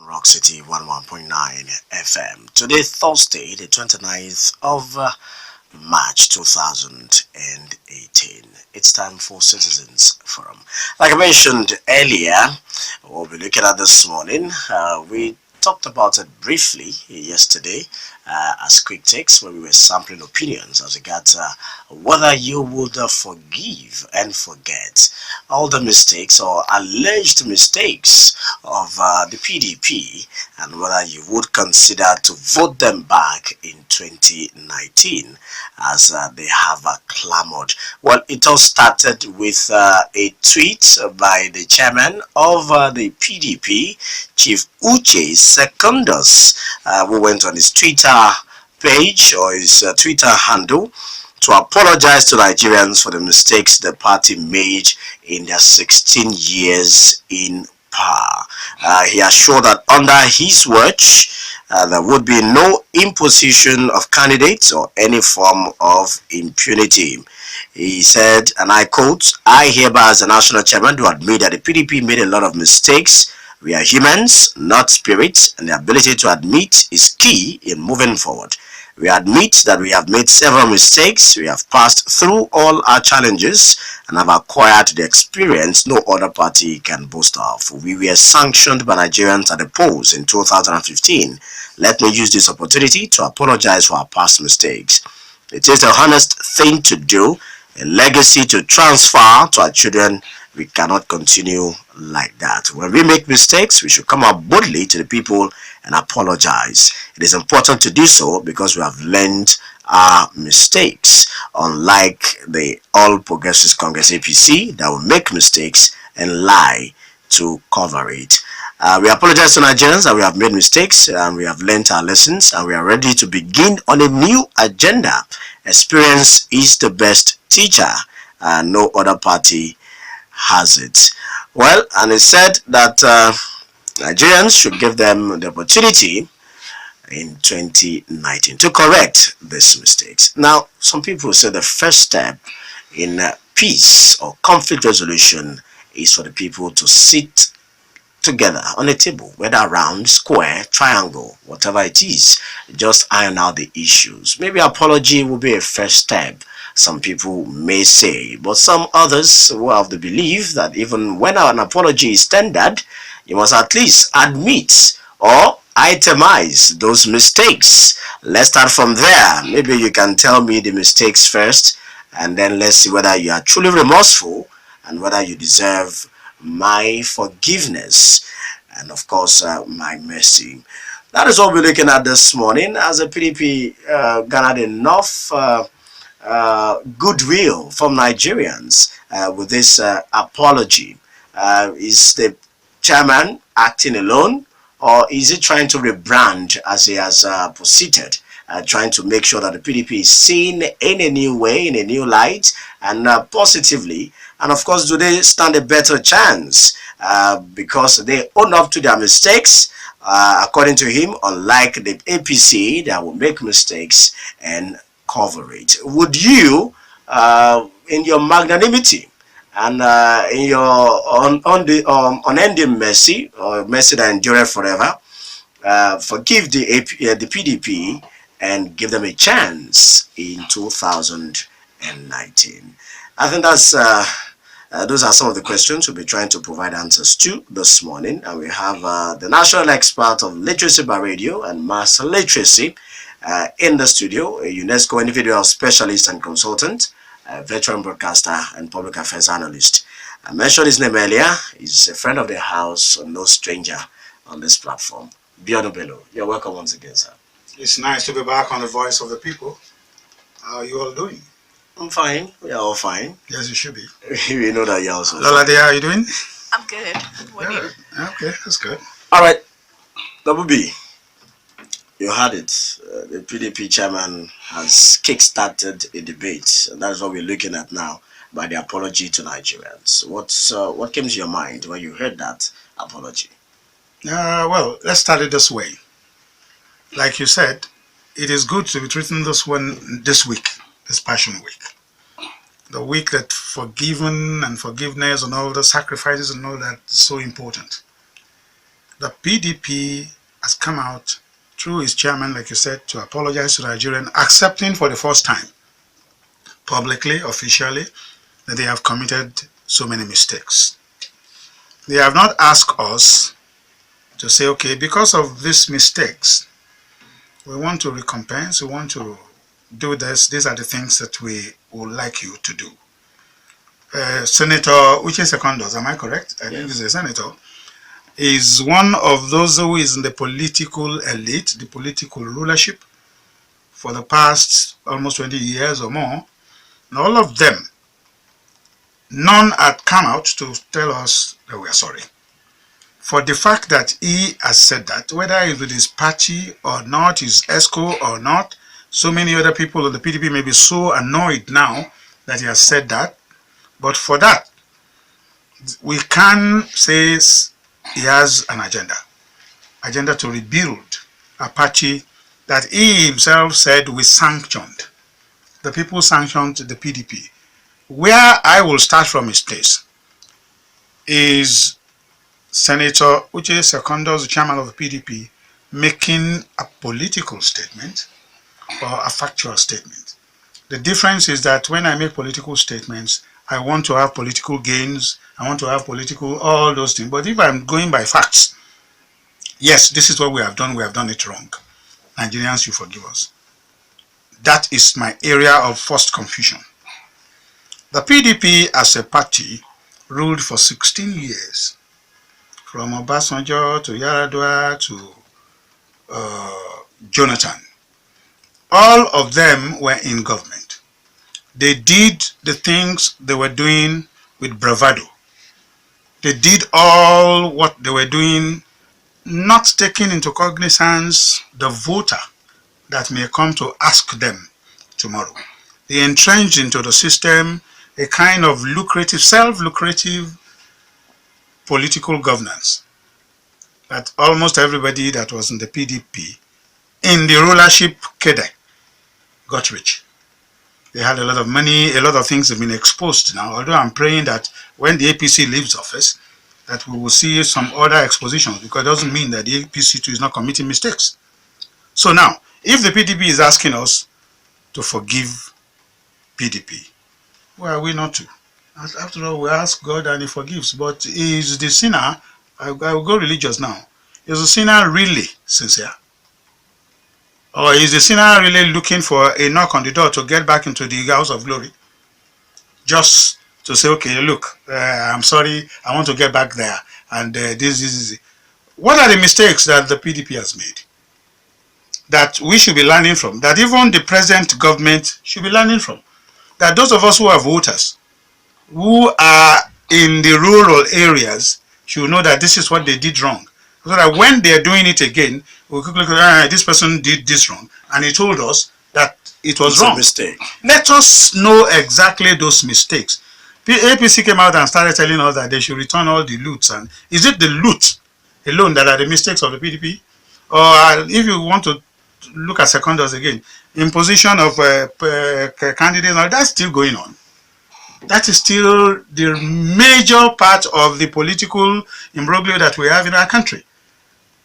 Rock City 11.9 FM. Today, Thursday, the 29th of March 2018. It's time for Citizens Forum. Like I mentioned earlier, we'll be looking at this morning. We talked about it briefly yesterday as quick takes when we were sampling opinions as regards whether you would forgive and forget all the mistakes or alleged mistakes of the PDP and whether you would consider to vote them back in 2019 as they have clamored. Well, it all started with a tweet by the chairman of the PDP, Chief Uche Secondus, who went on his Twitter page or his Twitter handle to apologize to Nigerians for the mistakes the party made in their 16 years in power. He assured that under his watch, there would be no imposition of candidates or any form of impunity. He said, and I quote, "I hereby as the national chairman do admit that the PDP made a lot of mistakes. We are humans, not spirits, and the ability to admit is key in moving forward. We admit that we have made several mistakes. We have passed through all our challenges and have acquired the experience no other party can boast of. We were sanctioned by Nigerians at the polls in 2015. Let me use this opportunity to apologize for our past mistakes. It is the honest thing to do, a legacy to transfer to our children. We cannot continue like that. When we make mistakes, we should come out boldly to the people and apologize. It is important to do so because we have learned our mistakes, unlike the All Progressives Congress APC that will make mistakes and lie to cover it. We apologize to Nigerians that we have made mistakes and we have learned our lessons and we are ready to begin on a new agenda. Experience is the best teacher and no other party has it." Well, and it said that Nigerians should give them the opportunity in 2019 to correct these mistakes. Now, some people say the first step in peace or conflict resolution is for the people to sit together on a table, whether round, square, triangle, whatever it is, just iron out the issues. Maybe apology will be a first step, some people may say, but some others will have the belief that even when an apology is tendered, you must at least admit or itemize those mistakes. Let's start from there. Maybe you can tell me the mistakes first, and then let's see whether you are truly remorseful and whether you deserve my forgiveness and of course my mercy. That is what we're looking at this morning as the PDP garnered enough goodwill from Nigerians with this apology. Is the chairman acting alone, or is he trying to rebrand as he has proceeded, trying to make sure that the PDP is seen in a new way, in a new light, and positively? And of course, do they stand a better chance because they own up to their mistakes, according to him, unlike the APC that will make mistakes and cover it? Would you, in your magnanimity and in your unending mercy, or mercy that endureth forever, forgive the PDP and give them a chance in 2019? I think that's those are some of the questions we'll be trying to provide answers to this morning. And we have the national expert of literacy by radio and mass literacy in the studio, a UNESCO individual specialist and consultant, a veteran broadcaster and public affairs analyst. I mentioned his name earlier. He's a friend of the house, no stranger on this platform. Biodun Bello, you're welcome once again, sir. It's nice to be back on the Voice of the People. How are you all doing? I'm fine. We are all fine. Yes, you should be. We know that you're also Lola, how are you doing? I'm good. What are you? Okay, that's good. All right. Double B, you heard it. The PDP chairman has kick-started a debate, and that's what we're looking at now by the apology to Nigerians. What came to your mind when you heard that apology? Well, let's start it this way. Like you said, it is good to be treating this one this week, this Passion Week. The week that forgiven and forgiveness and all the sacrifices and all that is so important. The PDP has come out through its chairman, like you said, to apologize to Nigerians, accepting for the first time, publicly, officially, that they have committed so many mistakes. They have not asked us to say, okay, because of these mistakes, we want to recompense, we want to do this, these are the things that we would like you to do. Senator Uche Secondos, am I correct? I think he's a senator, is one of those who is in the political elite, the political rulership for the past almost 20 years or more. And all of them, none had come out to tell us that we are sorry. For the fact that he has said that, whether it's with his party or not, his ESCO or not, so many other people in the PDP may be so annoyed now that he has said that. But for that, we can say he has an agenda to rebuild a party that he himself said we sanctioned. The people sanctioned the PDP. Where I will start from his place is Senator Uche Secondos, the chairman of the PDP, making a political statement or a factual statement. The difference is that when I make political statements, I want to have political gains, I want to have political, all those things. But if I'm going by facts, yes, this is what we have done it wrong. Nigerians, you forgive us. That is my area of first confusion. The PDP as a party ruled for 16 years, from Obasanjo to Yaradua to Jonathan. All of them were in government. They did the things they were doing with bravado. They did all what they were doing, not taking into cognizance the voter that may come to ask them tomorrow. They entrenched into the system a kind of lucrative, self-lucrative political governance that almost everybody that was in the PDP in the rulership cadre got rich. They had a lot of money, a lot of things have been exposed now, although I'm praying that when the APC leaves office, that we will see some other expositions, because it doesn't mean that the APC too is not committing mistakes. So now, if the PDP is asking us to forgive PDP, why are we not to? After all, we ask God and He forgives, but is the sinner, I will go religious now, is the sinner really sincere? Or is the sinner really looking for a knock on the door to get back into the house of glory? Just to say, okay, look, I'm sorry, I want to get back there, and this is. What are the mistakes that the PDP has made that we should be learning from, that even the present government should be learning from? That those of us who are voters, who are in the rural areas, should know that this is what they did wrong. So that when they are doing it again, we quickly look, this person did this wrong, and he told us that it was wrong. A mistake. Let us know exactly those mistakes. APC came out and started telling us that they should return all the loots. And is it the loot alone that are the mistakes of the PDP? Or if you want to look at Secondos again, imposition of candidates, that's still going on. That is still the major part of the political imbroglio that we have in our country.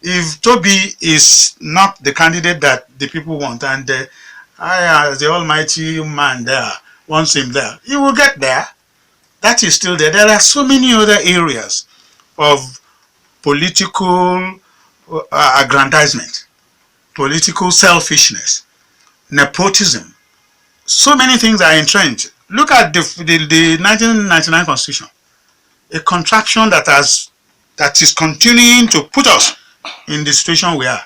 If Tobi is not the candidate that the people want, and I, as the almighty man there, wants him there, he will get there. That is still there. There are so many other areas of political aggrandizement, political selfishness, nepotism. So many things are entrenched. Look at the 1999 Constitution, a contraption that is continuing to put us in the situation we are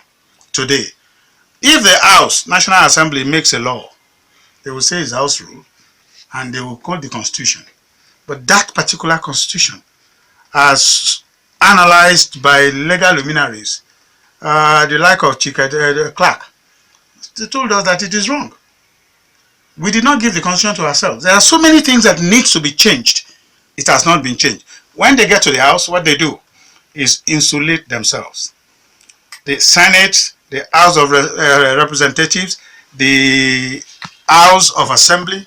today. If the House, National Assembly, makes a law, they will say it's House rule, and they will quote the Constitution. But that particular Constitution, as analyzed by legal luminaries, the like of Clark, they told us that it is wrong. We did not give the Constitution to ourselves. There are so many things that need to be changed. It has not been changed. When they get to the House, what they do is insulate themselves. The Senate, the House of Representatives, the House of Assembly,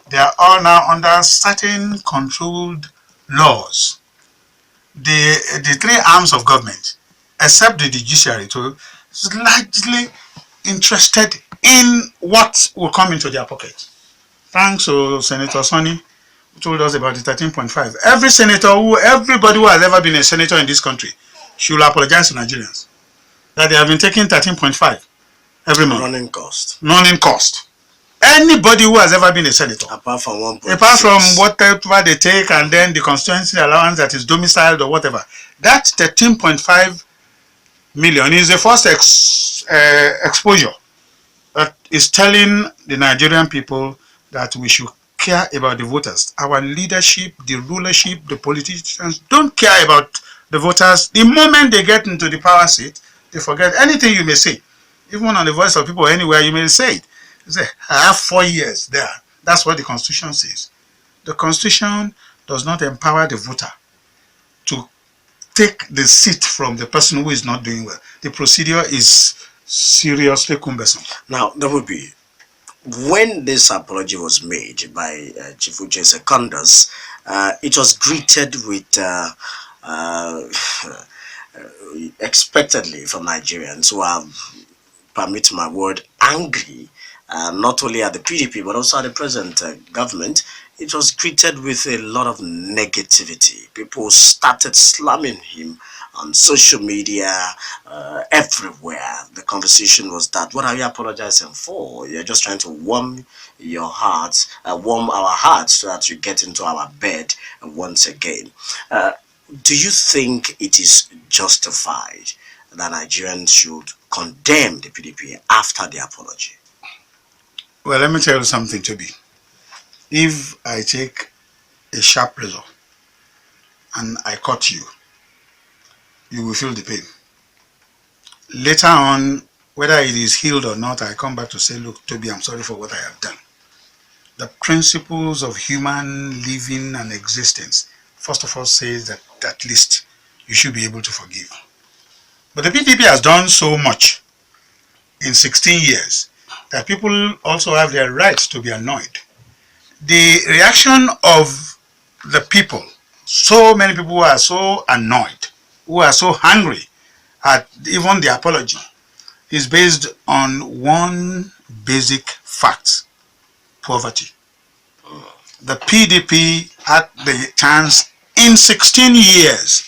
they are all now under certain controlled laws. The three arms of government, except the judiciary, is largely interested in what will come into their pocket. Thanks to Senator Sonny, who told us about the 13.5. Everybody who has ever been a senator in this country should apologize to Nigerians that they have been taking 13.5 every month. Running cost. Running cost. Anybody who has ever been a senator, apart from whatever they take, and then the constituency allowance that is domiciled or whatever, that 13.5 million is the first exposure that is telling the Nigerian people that we should care about the voters. Our leadership, the rulership, the politicians don't care about the voters. The moment they get into the power seat, they forget anything you may say. Even on the voice of people anywhere, you may say it. You say, I have 4 years there. That's what the Constitution says. The Constitution does not empower the voter to take the seat from the person who is not doing well. The procedure is seriously cumbersome. Now, there will be, when this apology was made by Chief Uche Secondus, it was greeted with expectedly from Nigerians who are, permit my word, angry, not only at the PDP but also at the present government. It was greeted with a lot of negativity. People started slamming him on social media, everywhere. The conversation was that, what are you apologizing for? You're just trying to warm your hearts, warm our hearts so that you get into our bed once again. Do you think it is justified that Nigerians should condemn the PDP after the apology? Well, let me tell you something, Tobi. If I take a sharp razor and I cut you, you will feel the pain. Later on, whether it is healed or not, I come back to say, look, Tobi, I'm sorry for what I have done. The principles of human living and existence, first of all, says that at least you should be able to forgive. But the PDP has done so much in 16 years that people also have their rights to be annoyed. The reaction of the people, so many people who are so annoyed, who are so hungry at even the apology, is based on one basic fact: poverty. The PDP had the chance in 16 years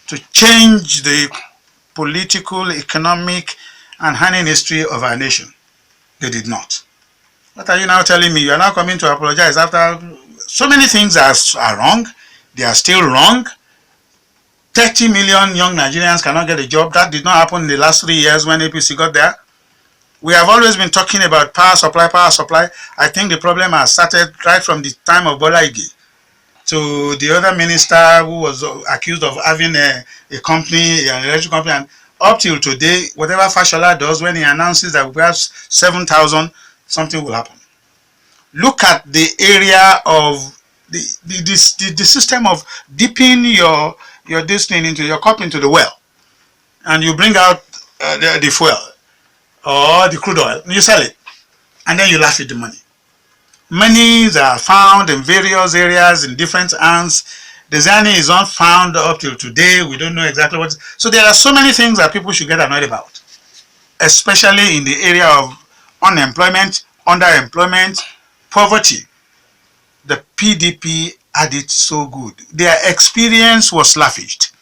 to change the political, economic, and honey history of our nation. They did not. What are you now telling me? You are now coming to apologize after so many things are wrong. They are still wrong. 30 million young Nigerians cannot get a job. That did not happen in the last 3 years when APC got there. We have always been talking about power supply, power supply. I think the problem has started right from the time of Bola Ige to the other minister who was accused of having a company, an electric company, and up till today, whatever Fashola does, when he announces that we have 7,000, something will happen. Look at the area of the system of dipping your destiny into your cup into the well, and you bring out the fuel or the crude oil, and you sell it, and then you laugh at the money. Monies are found in various areas in different hands. The Zani is not found up till today. We don't know exactly what. So there are so many things that people should get annoyed about, especially in the area of unemployment, underemployment, poverty. The PDP had it so good. Their experience was lavished.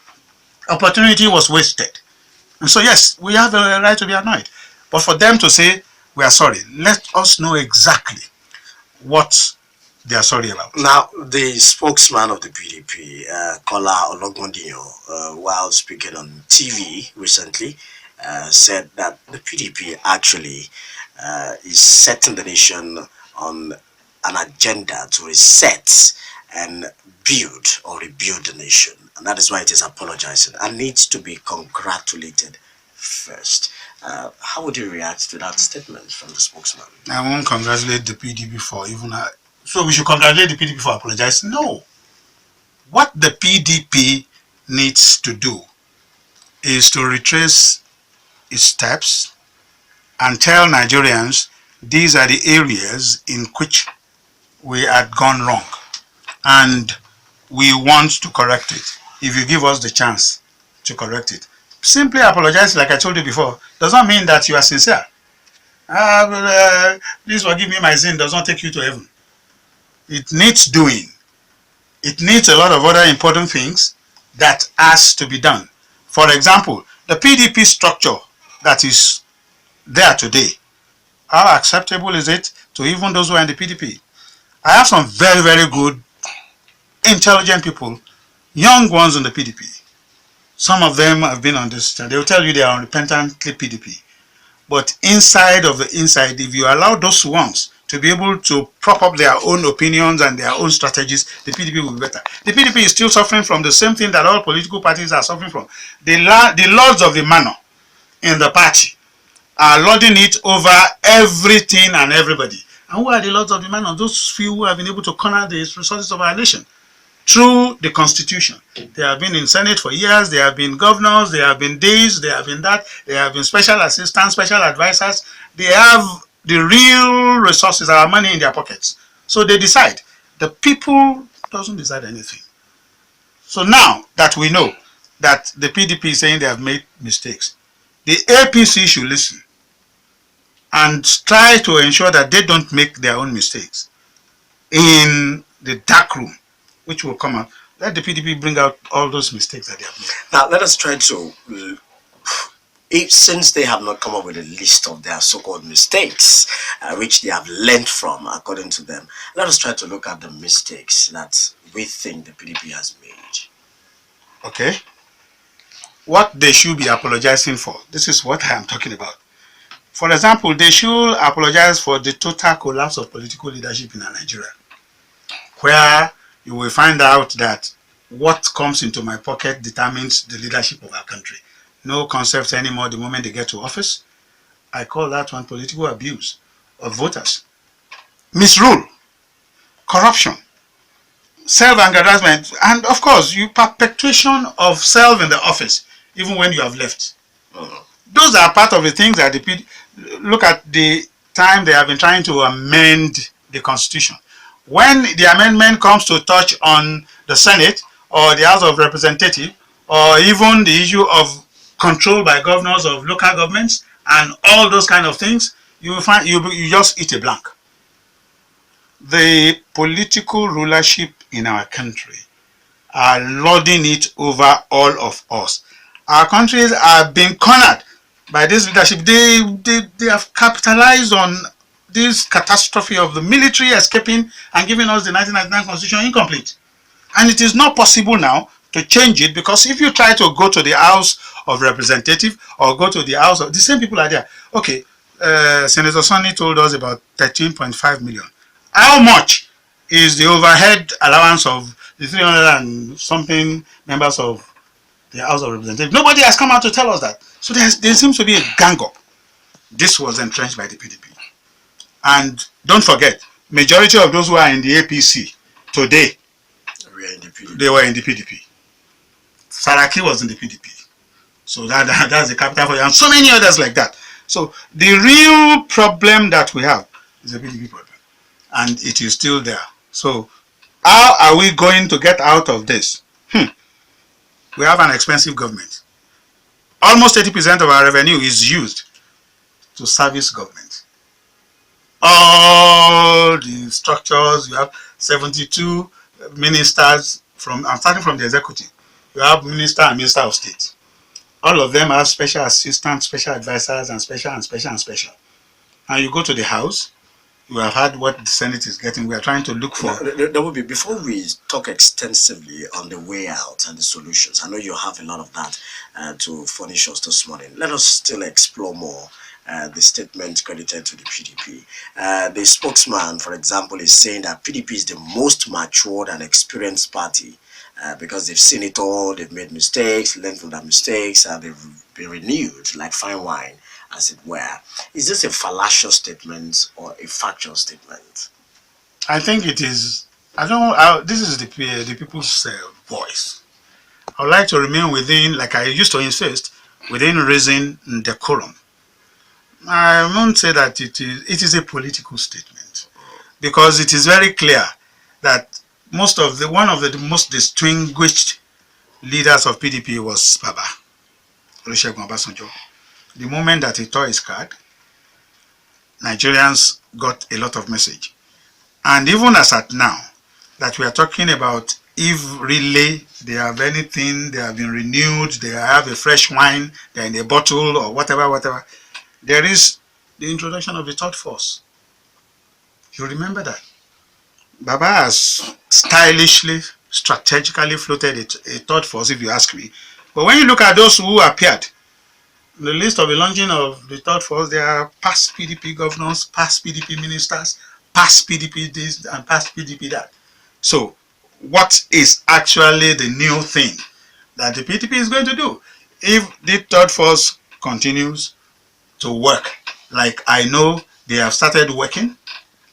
Opportunity was wasted. And so yes, we have a right to be annoyed. But for them to say, we are sorry, let us know exactly what they are sorry about. Now, the spokesman of the PDP, Kola Ologbondiyan, while speaking on TV recently, said that the PDP actually is setting the nation on an agenda to reset and build or rebuild the nation. And that is why it is apologizing and needs to be congratulated first. How would you react to that statement from the spokesman? I won't congratulate the PDP for even... so we should congratulate the PDP for apologizing? No. What the PDP needs to do is to retrace its steps and tell Nigerians these are the areas in which we had gone wrong and we want to correct it. If you give us the chance to correct it, simply apologize, like I told you before, does not mean that you are sincere. Please forgive me my sin does not take you to heaven. It needs doing. It needs a lot of other important things that has to be done. For example, the PDP structure that is there today, how acceptable is it to even those who are in the PDP? I have some very, very good, intelligent people, young ones in the PDP. Some of them have been on this, they will tell you they are unrepentantly PDP. But inside of the inside, if you allow those ones to be able to prop up their own opinions and their own strategies, the PDP will be better. The PDP is still suffering from the same thing that all political parties are suffering from. The lords of the manor in the party are lording it over everything and everybody. And who are the lords of the manor? Those few who have been able to corner the resources of our nation through the constitution. They have been in Senate for years, they have been governors, they have been this, they have been that, they have been special assistants, special advisors. They have the real resources, our money in their pockets. So they decide. The people doesn't decide anything. So now that we know that the PDP is saying they have made mistakes, the APC should listen and try to ensure that they don't make their own mistakes in the dark room, which will come out. Let the PDP bring out all those mistakes that they have made. Now, let us try to, since they have not come up with a list of their so-called mistakes, which they have learned from, according to them, let us try to look at the mistakes that we think the PDP has made. Okay? What they should be apologizing for. This is what I am talking about. For example, they should apologize for the total collapse of political leadership in Nigeria, where you will find out that what comes into my pocket determines the leadership of our country. No concept anymore the moment they get to office. I call that one political abuse of voters. Misrule, corruption, self-aggrandizement, and of course, perpetuation of self in the office, even when you have left. Those are part of the things that look at the time they have been trying to amend the Constitution. When the amendment comes to touch on the Senate or the House of Representatives, or even the issue of control by governors of local governments and all those kind of things, you will find you just eat a blank. The political rulership in our country are lording it over all of us. Our countries are being cornered by this leadership. They have capitalized on this catastrophe of the military escaping and giving us the 1999 Constitution incomplete. And it is not possible now to change it, because if you try to go to the House of Representatives or go to the House of, the same people are there. Okay, Senator Sonny told us about 13.5 million. How much is the overhead allowance of the 300 and something members of the House of Representatives? Nobody has come out to tell us that. So there seems to be a gang up. This was entrenched by the PDP. And don't forget, majority of those who are in the APC today, they were in the PDP. Saraki was in the PDP. So that's the capital for you, and so many others like that. So the real problem that we have is a PDP problem. And it is still there. So how are we going to get out of this? We have an expensive government. Almost 80% of our revenue is used to service government. All the structures, you have 72 ministers I'm starting from the executive. You have minister and minister of state. All of them have special assistants, special advisors, and special. And you go to the house, you have heard what the Senate is getting. We are trying to look for. There will be, before we talk extensively on the way out and the solutions, I know you have a lot of that to furnish us this morning. Let us still explore more the statement credited to the PDP. The spokesman, for example, is saying that PDP is the most matured and experienced party because they've seen it all, they've made mistakes, learned from their mistakes, and they've been renewed like fine wine, as it were. Is this a fallacious statement or a factual statement? I think it is. I don't know. This is the people's voice. I would like to remain within, like I used to insist, within reason and decorum. I won't say that it is a political statement, because it is very clear that one of the most distinguished leaders of PDP was Baba. Olusegun Obasanjo. The moment that he tore his card, Nigerians got a lot of message. And even as at now, that we are talking about if really they have anything, they have been renewed, they have a fresh wine, they're in a bottle or whatever, there is the introduction of the third force. You remember that? Baba has stylishly, strategically floated a third force, if you ask me. But when you look at those who appeared, in the list of the launching of the third force, there are past PDP governors, past PDP ministers, past PDP this and past PDP that. So, what is actually the new thing that the PDP is going to do? If the third force continues to work, like I know they have started working,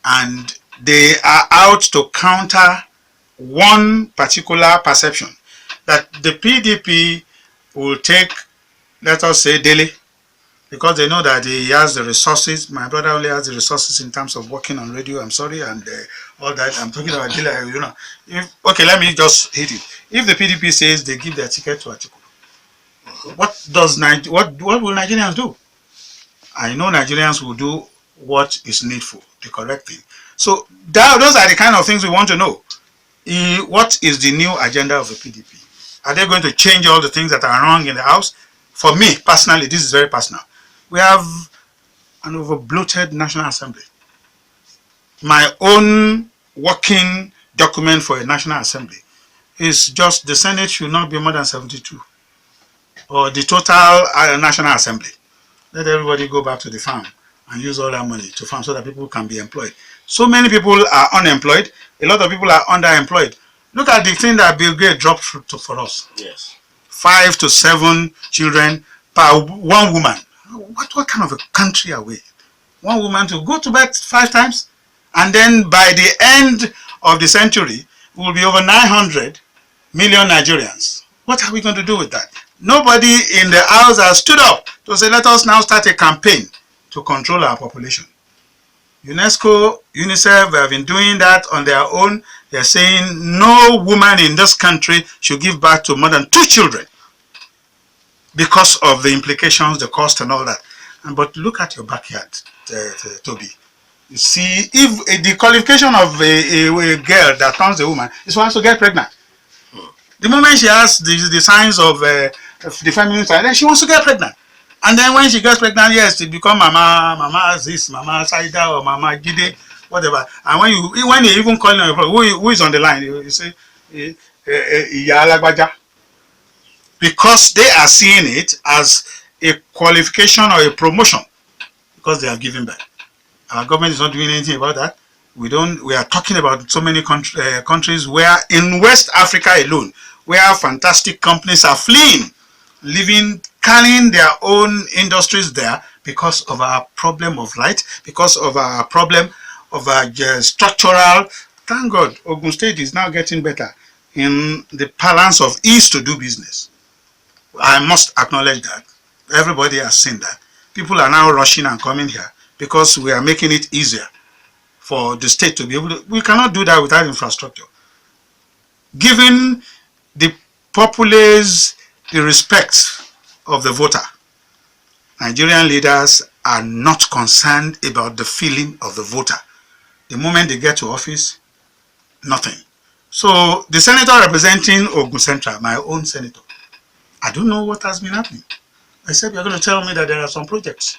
and they are out to counter one particular perception that the PDP will take, let us say, daily, because they know that he has the resources. My brother only has the resources in terms of working on radio, I'm sorry, and all that. I'm talking about daily, you know. Okay, let me just hit it. If the PDP says they give their ticket to Atiku, what will Nigerians do? I know Nigerians will do what is needful, the correct thing. So those are the kind of things we want to know. What is the new agenda of the PDP? Are they going to change all the things that are wrong in the house? For me, personally, this is very personal. We have an over-bloated National Assembly. My own working document for a National Assembly is just the Senate should not be more than 72. Or the total National Assembly. Let everybody go back to the farm and use all that money to farm so that people can be employed. So many people are unemployed. A lot of people are underemployed. Look at the thing that Bill Gates dropped for us. Yes. 5 to 7 children per one woman. What kind of a country are we? One woman to go to bed 5 times? And then by the end of the century, we will be over 900 million Nigerians. What are we going to do with that? Nobody in the house has stood up to say, let us now start a campaign to control our population. UNESCO, UNICEF have been doing that on their own. They're saying no woman in this country should give birth to more than 2 children because of the implications, the cost and all that. But look at your backyard, Toby. You see, if the qualification of a girl that turns a woman is for her to get pregnant. The moment she has the signs of the feminine side, then she wants to get pregnant. And then when she gets pregnant, yes, she become Mama this, Mama Saida or Mama Gide, whatever. And when you even call her, who is on the line, you say, Iya Alagbaja. Because they are seeing it as a qualification or a promotion because they have given birth. Our government is not doing anything about that. We are talking about so many countries where in West Africa alone, where fantastic companies are fleeing, carrying their own industries there because of our problem of light, because of our problem of our structural. Thank God, Ogun State is now getting better in the balance of ease to do business. I must acknowledge that. Everybody has seen that. People are now rushing and coming here because we are making it easier for the state to be able to. We cannot do that without infrastructure. Giving the populace the respect of the voter, Nigerian leaders are not concerned about the feeling of the voter. The moment they get to office, nothing. So the senator representing Ogun Central, my own senator, I don't know what has been happening. I said, you're going to tell me that there are some projects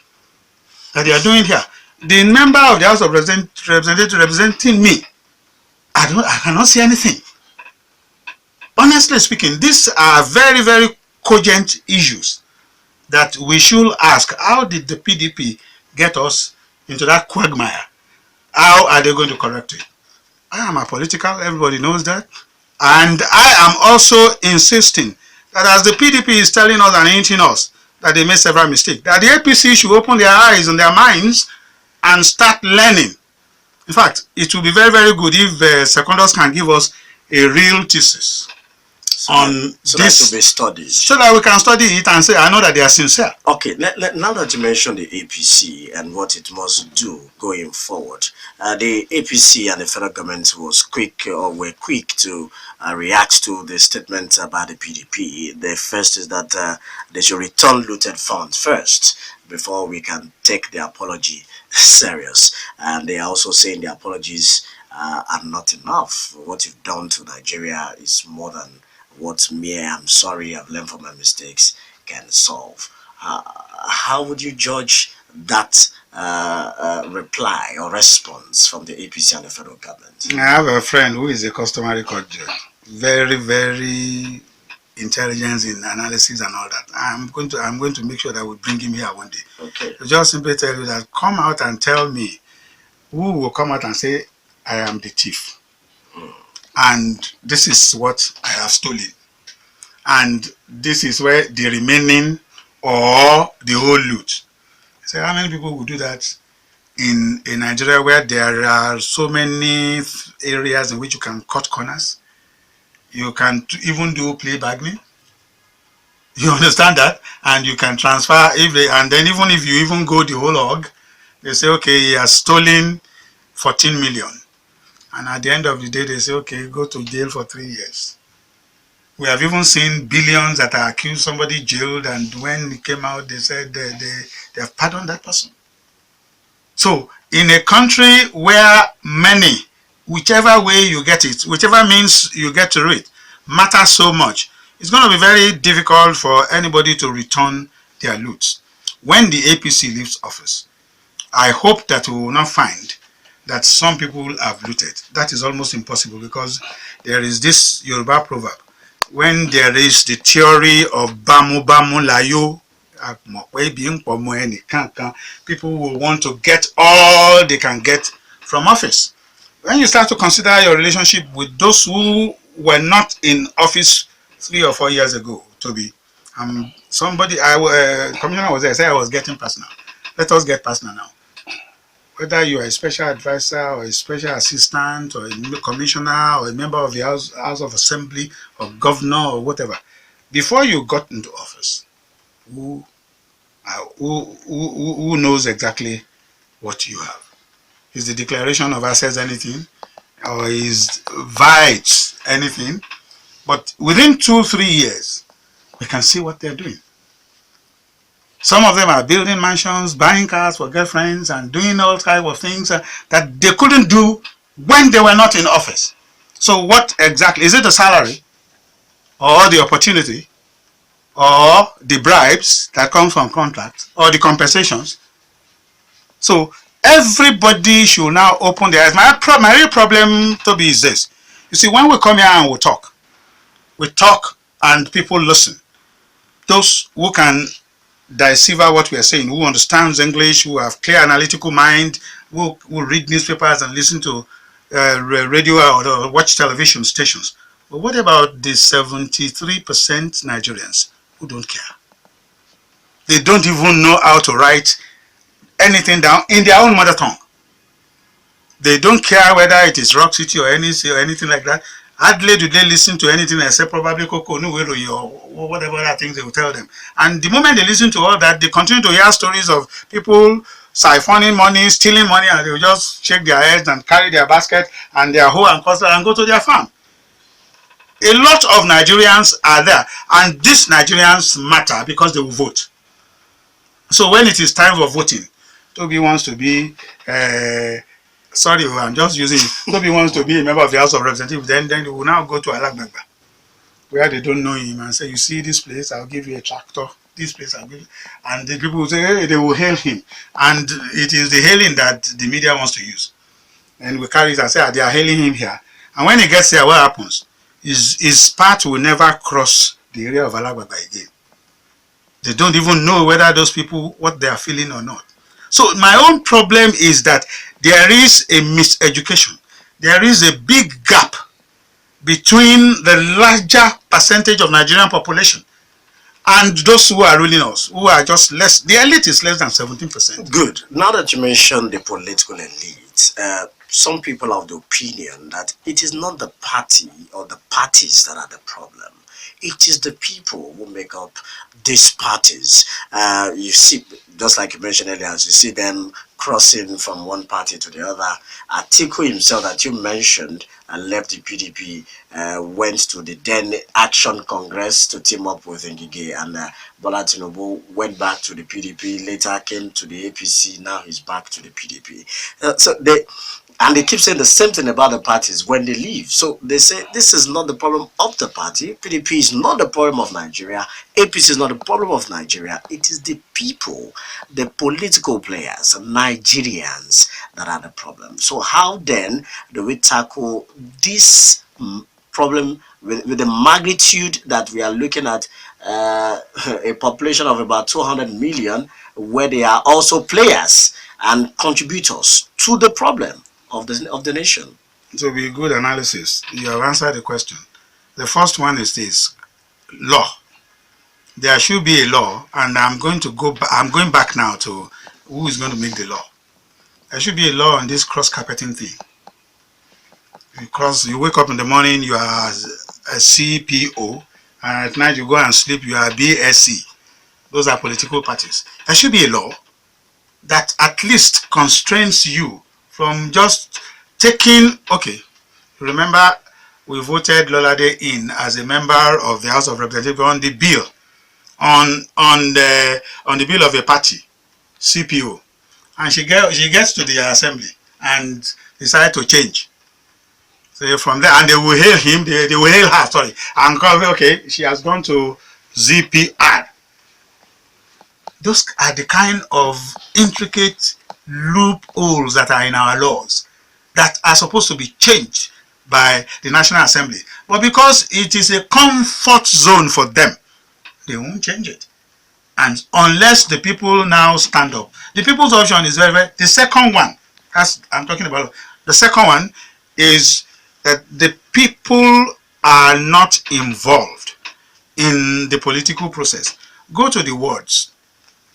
that they are doing here. The member of the House of Representatives representing me, I cannot see anything. Honestly speaking, these are very, very cogent issues that we should ask. How did the PDP get us into that quagmire? How are they going to correct it? I am apolitical, everybody knows that. And I am also insisting that as the PDP is telling us and hinting us that they made several mistakes, that the APC should open their eyes and their minds and start learning. In fact, it will be very, very good if Secondus can give us a real thesis on so this, that to be studied, so that we can study it and say, I know that they are sincere. Okay, now that you mentioned the APC and what it must do going forward, the APC and the federal government was quick or were quick to react to the statement by the PDP. The first is that they should return looted funds first before we can take the apology serious. And they are also saying the apologies are not enough. What you've done to Nigeria is more than what mere "I'm sorry, I've learned from my mistakes" can solve. How would you judge that reply or response from the APC and the federal government? I have a friend who is a customary court judge, very, very intelligent in analysis and all that. I'm going to make sure that we bring him here one day. Okay. Just simply tell you that come out and tell me who will come out and say I am the thief, and this is what I have stolen, and this is where the remaining or the whole loot. So how many people will do that in Nigeria, where there are so many areas in which you can cut corners? You can even do play bargaining. You understand that? And you can transfer, and then even if you even go the whole hog, they say, okay, he has stolen 14 million. And at the end of the day, they say, okay, go to jail for 3 years. We have even seen billions that are accused, somebody jailed, and when it came out, they said they have pardoned that person. So in a country where many, whichever way you get it, whichever means you get to it, matters so much, it's going to be very difficult for anybody to return their loot. When the APC leaves office, I hope that we will not find that some people have looted. That is almost impossible, because there is this Yoruba proverb: when there is the theory of Bamu Bamu Layo, people will want to get all they can get from office. When you start to consider your relationship with those who were not in office 3 or 4 years ago, Toby, commissioner was there, said I was getting personal. Let us get personal now. Whether you are a special advisor or a special assistant or a commissioner or a member of the House of Assembly or governor or whatever, before you got into office, who knows exactly what you have? Is the declaration of assets anything? Or is VITES anything? But within 2-3 years, we can see what they're doing. Some of them are building mansions, buying cars for girlfriends, and doing all kinds of things that they couldn't do when they were not in office. So what exactly? Is it the salary, or the opportunity, or the bribes that come from contracts, or the compensations? So everybody should now open their eyes. My real problem, Toby, is this. You see, when we come here and we talk and people listen. Those who can decipher what we are saying, who understands English, who have clear analytical mind, who read newspapers and listen to radio or watch television stations. But what about the 73% Nigerians who don't care? They don't even know how to write anything down in their own mother tongue. They don't care whether it is Rock City or anything like that. Hardly do they listen to anything except probably Coco Nuwero or whatever other things they will tell them. And the moment they listen to all that, they continue to hear stories of people siphoning money, stealing money, and they will just shake their heads and carry their basket and their hoe and custard and go to their farm. A lot of Nigerians are there, and these Nigerians matter because they will vote. So when it is time for voting, Toby wants to be sorry, I'm just using it. Toby wants to be a member of the House of Representatives. Then he will now go to Alagbagba, where they don't know him, and say, you see this place, I'll give you a tractor. This place, I'll give you. And the people will say, hey, they will hail him. And it is the hailing that the media wants to use. And we carry it and say, they are hailing him here. And when he gets there, what happens? His path will never cross the area of Alagbagba again. They don't even know whether those people, what they are feeling or not. So my own problem is that there is a miseducation. There is a big gap between the larger percentage of Nigerian population and those who are ruling us, who are just less. The elite is less than 17%. Good. Now that you mentioned the political elite, some people have the opinion that it is not the party or the parties that are the problem. It is the people who make up these parties. You see, just like you mentioned earlier, as you see them crossing from one party to the other. Atiku himself, that you mentioned, left the PDP, went to the then Action Congress to team up with Ngige, and Bola Tinubu went back to the PDP, later came to the APC, now he's back to the PDP. And they keep saying the same thing about the parties when they leave. So they say this is not the problem of the party. PDP is not the problem of Nigeria. APC is not the problem of Nigeria. It is the people, the political players, Nigerians, that are the problem. So how then do we tackle this problem with the magnitude that we are looking at, a population of about 200 million, where they are also players and contributors to the problem of the nation? It will be a good analysis. You have answered the question. The first one is this: law. There should be a law, and I'm going back now to who is going to make the law. There should be a law on this cross-carpeting thing. Because you wake up in the morning, you are a CPO, and at night you go and sleep, you are BSc. Those are political parties. There should be a law that at least constrains you from just taking, okay, remember we voted Lolade in as a member of the House of Representatives on the bill, on the bill of a party, CPO, and she gets to the assembly and decide to change. So from there, and they will hail him, they will hail her, sorry, and call, okay, she has gone to ZPR. Those are the kind of intricate loopholes that are in our laws that are supposed to be changed by the National Assembly. But because it is a comfort zone for them, they won't change it. And unless the people now stand up, the people's option is the second one. I'm talking about the second one is that the people are not involved in the political process. Go to the wards.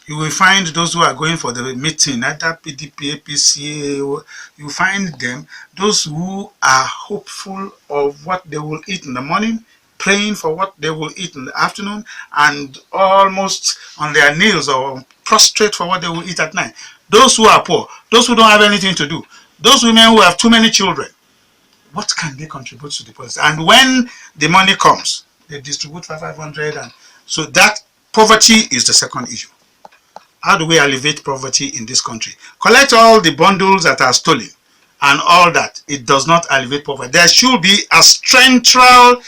You will find those who are going for the meeting, either PDP, APC, you find them, those who are hopeful of what they will eat in the morning, praying for what they will eat in the afternoon, and almost on their knees or prostrate for what they will eat at night. Those who are poor, those who don't have anything to do, those women who have too many children, what can they contribute to the policy? And when the money comes, they distribute 500, and so that poverty is the second issue. How do we alleviate poverty in this country? Collect all the bundles that are stolen and all that. It does not alleviate poverty. There should be a central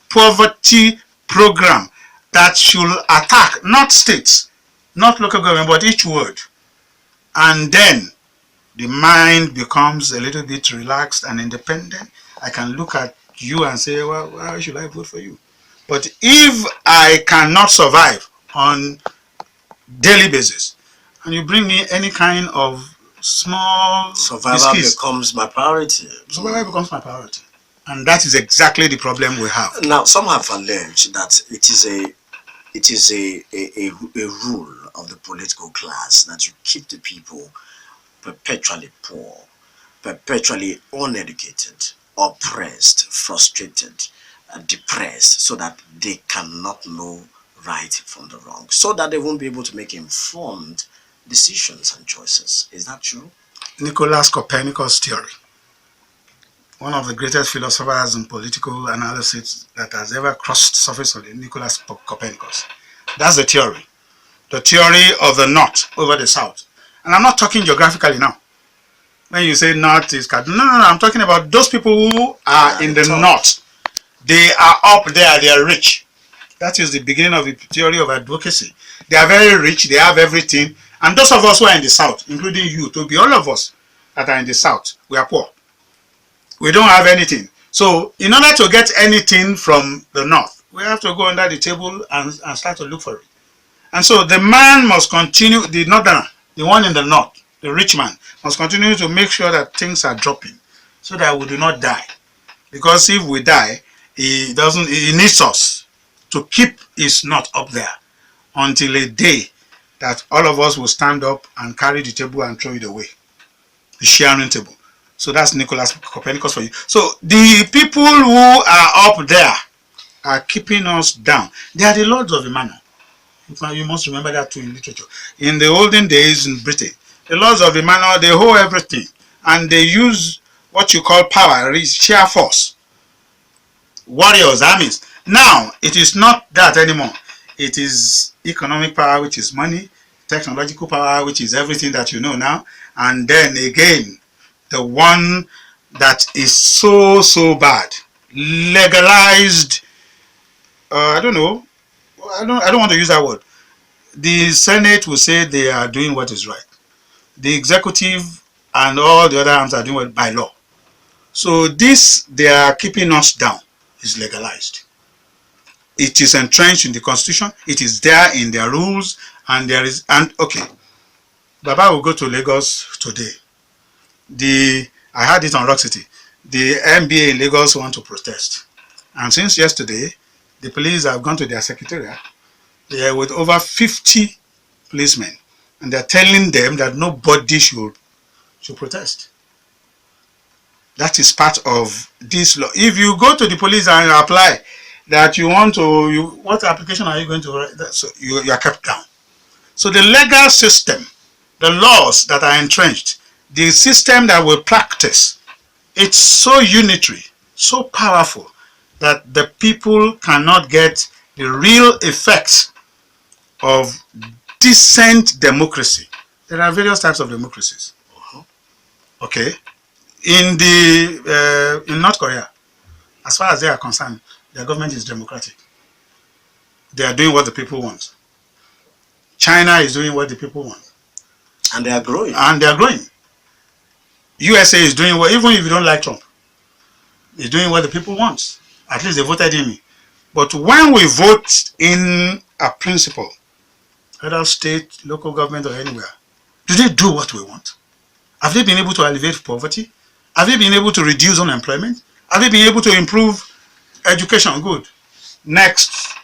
poverty program that should attack not states, not local government, but each ward. And then the mind becomes a little bit relaxed and independent. I can look at you and say, well, why should I vote for you? But if I cannot survive on daily basis, and you bring me any kind of small survival becomes my priority. Survival becomes my priority, and that is exactly the problem we have. Now, some have alleged that it is a rule of the political class that you keep the people perpetually poor, perpetually uneducated, oppressed, frustrated, depressed, so that they cannot know right from the wrong, so that they won't be able to make informed decisions and choices. Is that true? Nicholas Copernicus' theory, one of the greatest philosophers in political analysis that has ever crossed the surface of Nicholas Copernicus. That's the theory of the north over the south. And I'm not talking geographically now. When you say north is no, I'm talking about those people who are in the north. They are up there, they are rich. That is the beginning of the theory of advocacy. They are very rich, they have everything. And those of us who are in the south, including you, Tobi, all of us that are in the south, we are poor. We don't have anything. So in order to get anything from the north, we have to go under the table and start to look for it. And so the man must continue, the northerner, the one in the north, the rich man, must continue to make sure that things are dropping so that we do not die. Because if we die, he needs us to keep his knot up there until a day that all of us will stand up and carry the table and throw it away. The sharing table. So that's Nicholas Copernicus for you. So the people who are up there, are keeping us down. They are the lords of the manor. You must remember that too in literature. In the olden days in Britain, the lords of the manor, they hold everything, and they use what you call power, sheer force, warriors, armies. Now, it is not that anymore. It is economic power, which is money, technological power, which is everything that you know now, and then again, the one that is so bad, legalized. I don't know. I don't want to use that word. The Senate will say they are doing what is right. The executive and all the other arms are doing it by law. So this, they are keeping us down, is legalized. It is entrenched in the constitution. It is there in their rules, and there is, and okay, Baba will go to Lagos today. I had it on Rock City. The MBA in Lagos want to protest, and since yesterday, the police have gone to their secretariat. They are with over 50 policemen, and they're telling them that nobody should protest. That is part of this law. If you go to the police and apply that you want to, what application are you going to write? So you are kept down. So the legal system, the laws that are entrenched, the system that we practice, it's so unitary, so powerful that the people cannot get the real effects of decent democracy. There are various types of democracies. Okay, in North Korea, as far as they are concerned, their government is democratic. They are doing what the people want. China is doing what the people want, and they are growing. USA is doing what, even if you don't like Trump, is doing what the people want. At least they voted in me. But when we vote in a principle, whether state, local government, or anywhere, do they do what we want? Have they been able to alleviate poverty? Have they been able to reduce unemployment? Have they been able to improve education? Good. Next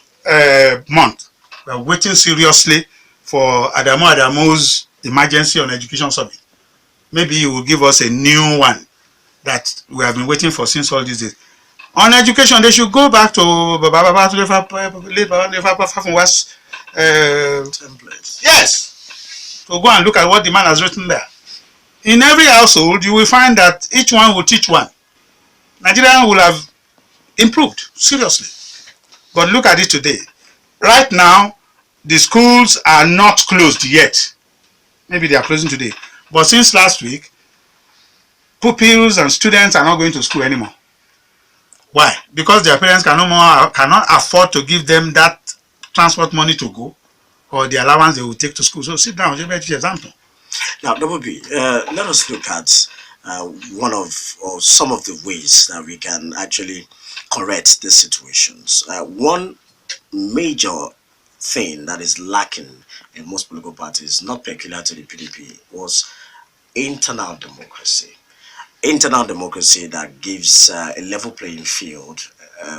month, we are waiting seriously for Adamu's emergency on education summit. Maybe he will give us a new one that we have been waiting for since all these days. On education, they should go back to templates. Yes, to go and look at what the man has written there. In every household, you will find that each one will teach one. Nigeria will have improved seriously. But look at it today. Right now, the schools are not closed yet. Maybe they are closing today. But since last week, pupils and students are not going to school anymore. Why? Because their parents cannot afford to give them that transport money to go, or the allowance they will take to school. So sit down, example. Now, WB, let us look at one of or some of the ways that we can actually correct these situations. One major thing that is lacking in most political parties, not peculiar to the PDP, was internal democracy. Internal democracy that gives a level playing field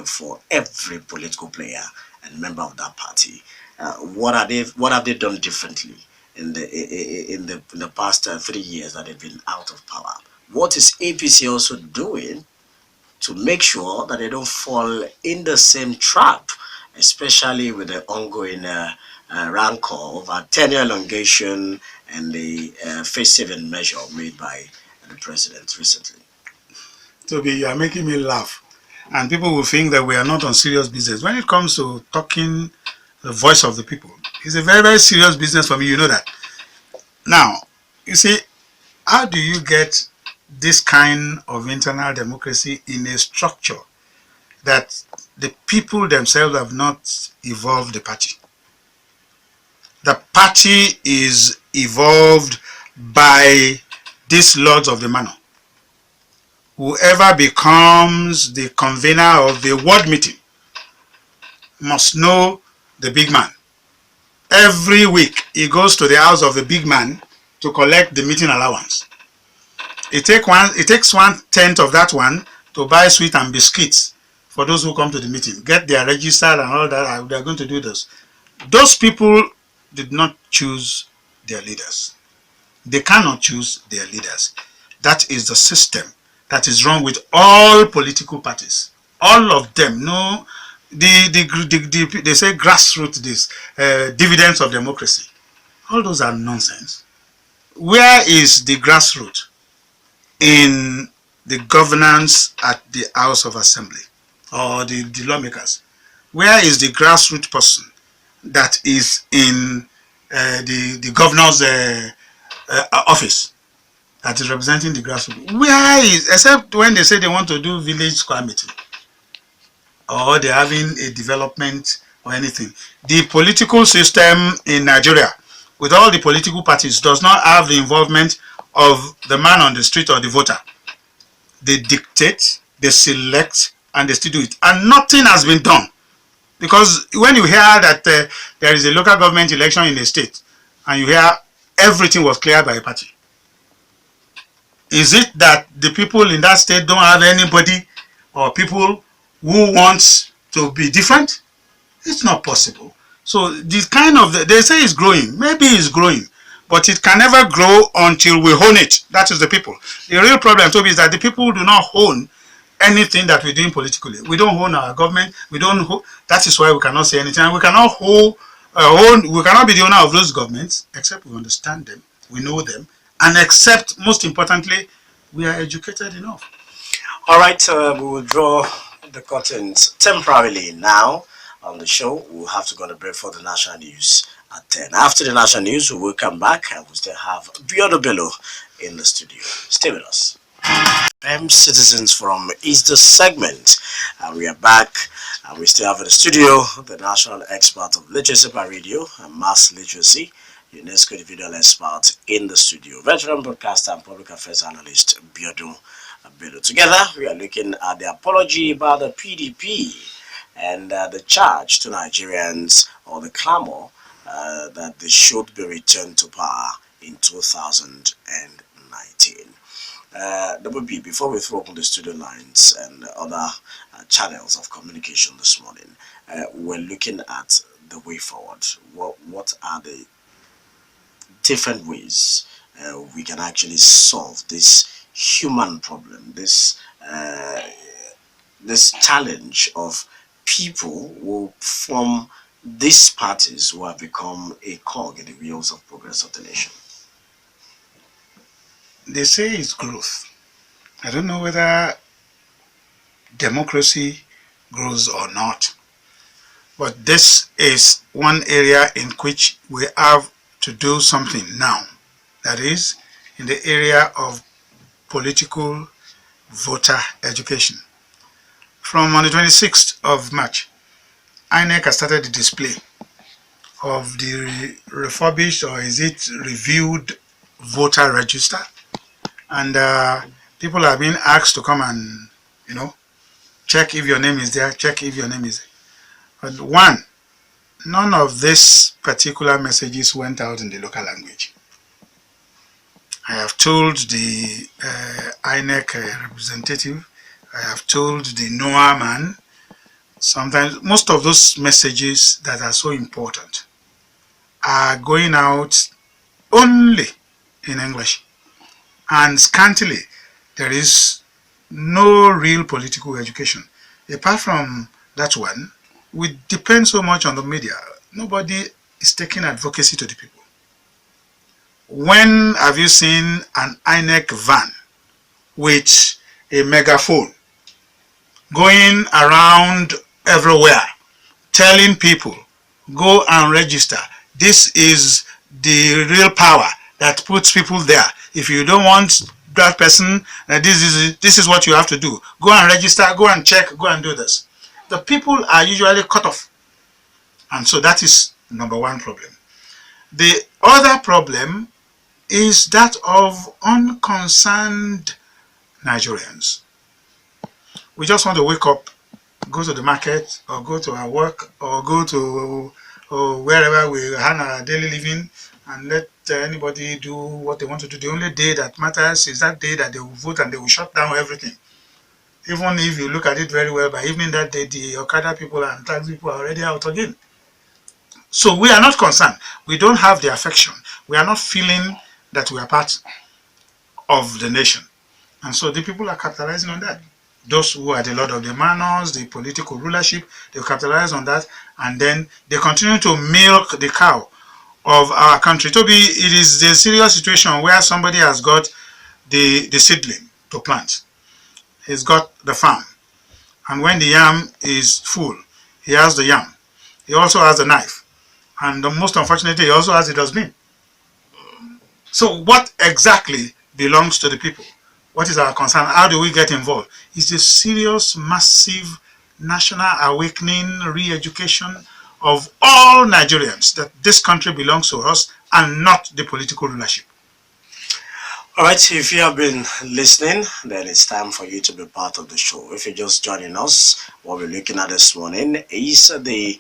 for every political player and member of that party. What have they done differently in the past 3 years that they've been out of power? What is APC also doing to make sure that they don't fall in the same trap, especially with the ongoing rancor over tenure elongation and the face-saving measure made by the president recently? Tobi, you are making me laugh. And people will think that we are not on serious business. When it comes to talking the voice of the people, it's a very, very serious business for me. You know that. Now, you see, how do you get this kind of internal democracy in a structure that the people themselves have not evolved the party? The party is evolved by these lords of the manor. Whoever becomes the convener of the ward meeting must know the big man. Every week he goes to the house of the big man to collect the meeting allowance. It takes 1/10 of that one to buy sweet and biscuits for those who come to the meeting, get their register and all that. They are going to do this. Those people did not choose their leaders. They cannot choose their leaders. That is the system that is wrong with all political parties. All of them. No, they say grassroots this dividends of democracy. All those are nonsense. Where is the grassroots in the governance at the House of Assembly or the lawmakers? Where is the grassroots person that is in the governor's office that is representing the grassroots? Where is, except when they say they want to do village square meeting or they're having a development or anything. The political system in Nigeria, with all the political parties, does not have the involvement of the man on the street or the voter. They dictate, they select, and they still do it. And nothing has been done. Because when you hear that there is a local government election in a state, and you hear everything was cleared by a party, is it that the people in that state don't have anybody or people who wants to be different? It's not possible. So this kind of, they say it's growing. Maybe it's growing, but it can never grow until we own it. That is the people. The real problem, Tobi, is that the people do not own anything that we're doing politically. We don't own our government. We don't. That is why we cannot say anything. And we cannot we cannot be the owner of those governments except we understand them, we know them, and except, most importantly, we are educated enough. All right, we will draw the curtains temporarily now on the show. We'll have to go on a break for the national news at 10. After the national news, we will come back and we'll still have Biodun Bello in the studio. Stay with us. Citizens Forum is the segment, and we are back, and we still have in the studio the national expert of literacy by radio and mass literacy, UNESCO individual expert in the studio, veteran broadcaster and public affairs analyst Biodun Bello. Together, we are looking at the apology by the PDP and the charge to Nigerians, or the clamor that they should be returned to power in 2019. WB, before we throw open the studio lines and other channels of communication this morning, we're looking at the way forward. What are the different ways we can actually solve this human problem, this challenge of people who form these parties who have become a cog in the wheels of progress of the nation? They say it's growth. I don't know whether democracy grows or not, but this is one area in which we have to do something now. That is, in the area of political voter education. From on the 26th of March, INEC has started the display of the refurbished, or is it reviewed, voter register. And people are being asked to come and, check if your name is there, check if your name is there. But one, none of these particular messages went out in the local language. I have told the INEC representative, I have told the NOAA man, sometimes most of those messages that are so important are going out only in English. And scantily, there is no real political education. Apart from that one, we depend so much on the media. Nobody is taking advocacy to the people. When have you seen an INEC van with a megaphone going around everywhere telling people, go and register? This is the real power that puts people there. If you don't want that person, this is what you have to do. Go and register, go and check, go and do this. The people are usually cut off. And so that is number one problem. The other problem is that of unconcerned Nigerians. We just want to wake up, go to the market, or go to our work, or go to wherever we earn our daily living, and let anybody do what they want to do. The only day that matters is that day that they will vote and they will shut down everything. Even if you look at it very well, by evening that day, the Okada people and taxi people are already out again. So we are not concerned. We don't have the affection. We are not feeling that we are part of the nation. And so the people are capitalizing on that. those who are the lord of the manors, the political rulership. They capitalize on that, and then they continue to milk the cow of our country. Toby, it is a serious situation where somebody has got the seedling to plant. He's got the farm, and when the yam is full, he has the yam. He also has the knife, and the most unfortunately, he also has the dustbin. So what exactly belongs to the people? What is our concern? How do we get involved? It's a serious, massive national awakening, re-education of all Nigerians that this country belongs to us and not the political rulership. All right, if you have been listening, then it's time for you to be part of the show. If you're just joining us, what we're looking at this morning is the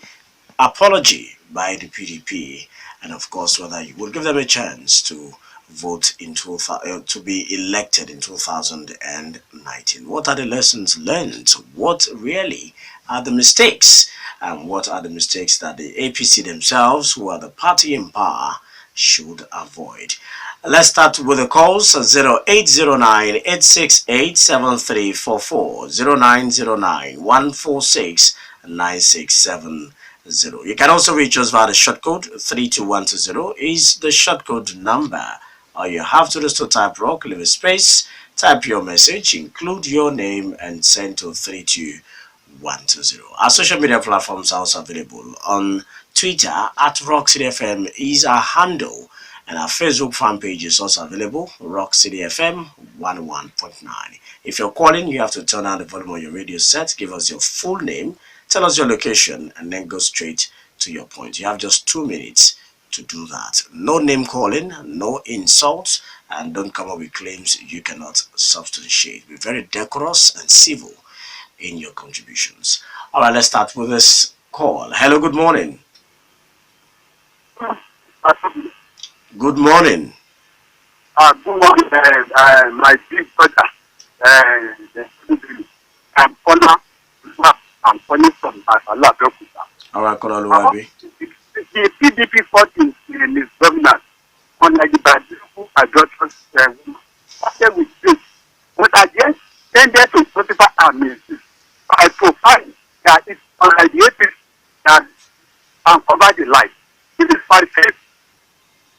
apology by the PDP, and of course, whether you will give them a chance to vote in to be elected in 2019. What are the lessons learned? What really are the mistakes? And what are the mistakes that the APC themselves, who are the party in power, should avoid? Let's start with the calls. 0809-868-7344, 0909-146-9670. You can also reach us via the short code 32120 is the short code number. All you have to do is to type rock, leave a space, type your message, include your name, and send to 32120. Our social media platforms are also available. On Twitter, at RockCityFM is our handle, and our Facebook fan page is also available, Rock City FM 101.9. If you're calling, you have to turn on the volume on your radio set, give us your full name, tell us your location, and then go straight to your point. You have just 2 minutes to do that. No name calling, no insults, and don't come up with claims you cannot substantiate. Be very decorous and civil in your contributions. All right, let's start with this call. Hello, good morning. Good morning. Good morning, my big brother. I'm calling from Asala. All right, Kolaluwabi. The PDP fought in his government on the Biodun Bello. Started with this, but I just tended to notify amnesty. I provide that it's on the APC that cover the life. This is Pharisees.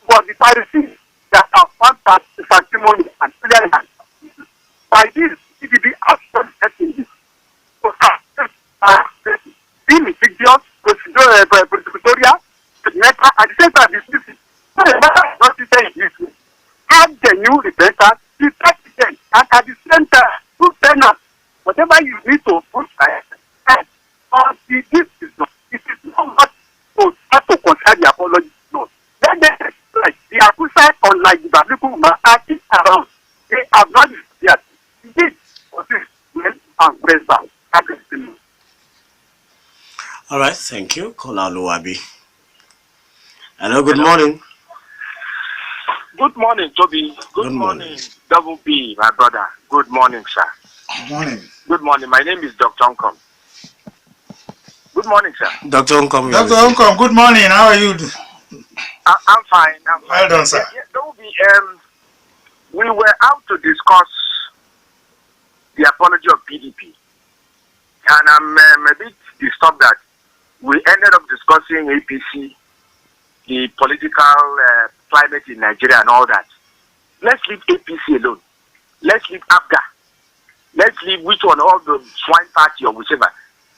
For the Pharisees that have found that testimony and clearance. By this, PDP action setting this. So, being litigious, prosecutorial, meta, at the same time, this is not to say this. Have the new repentance, the president, and at the same time, to turn up whatever you need to put ahead. This is not, it is not much to start to concern the apology. No. Then like the accusation on like the biblical market around, they have not yet. This was this well and present. All right, thank you, Kolaluwabi. Hello, good morning. Good morning, Toby. Good morning, Double B, my brother. Good morning, sir. Good morning. Good morning. My name is Dr. Unkom. Good morning, sir. Dr. Unkom. Dr. Unkom, good morning. How are you? I'm fine. I'm fine. Well done, sir. Double B, we were out to discuss the apology of PDP. And I'm a bit disturbed that we ended up discussing APC, the political climate in Nigeria and all that. Let's leave APC alone. Let's leave APGA. Let's leave which one, all the swine party or whichever.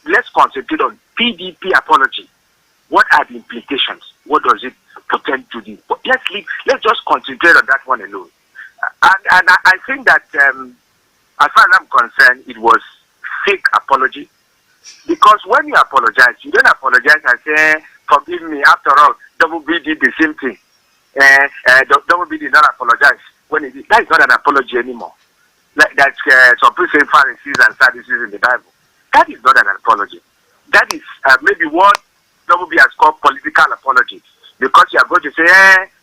Let's concentrate on PDP apology. What are the implications? What does it portend to the... Let's just concentrate on that one alone. And I think that as far as I'm concerned, it was fake apology. Because when you apologize, you don't apologize and say, forgive me, after all, Double B did the same thing. Double B did not apologize. When it did. That is not an apology anymore. That's some people say Pharisees and Sadducees in the Bible. That is not an apology. That is maybe what Double B has called political apology. Because you are going to say,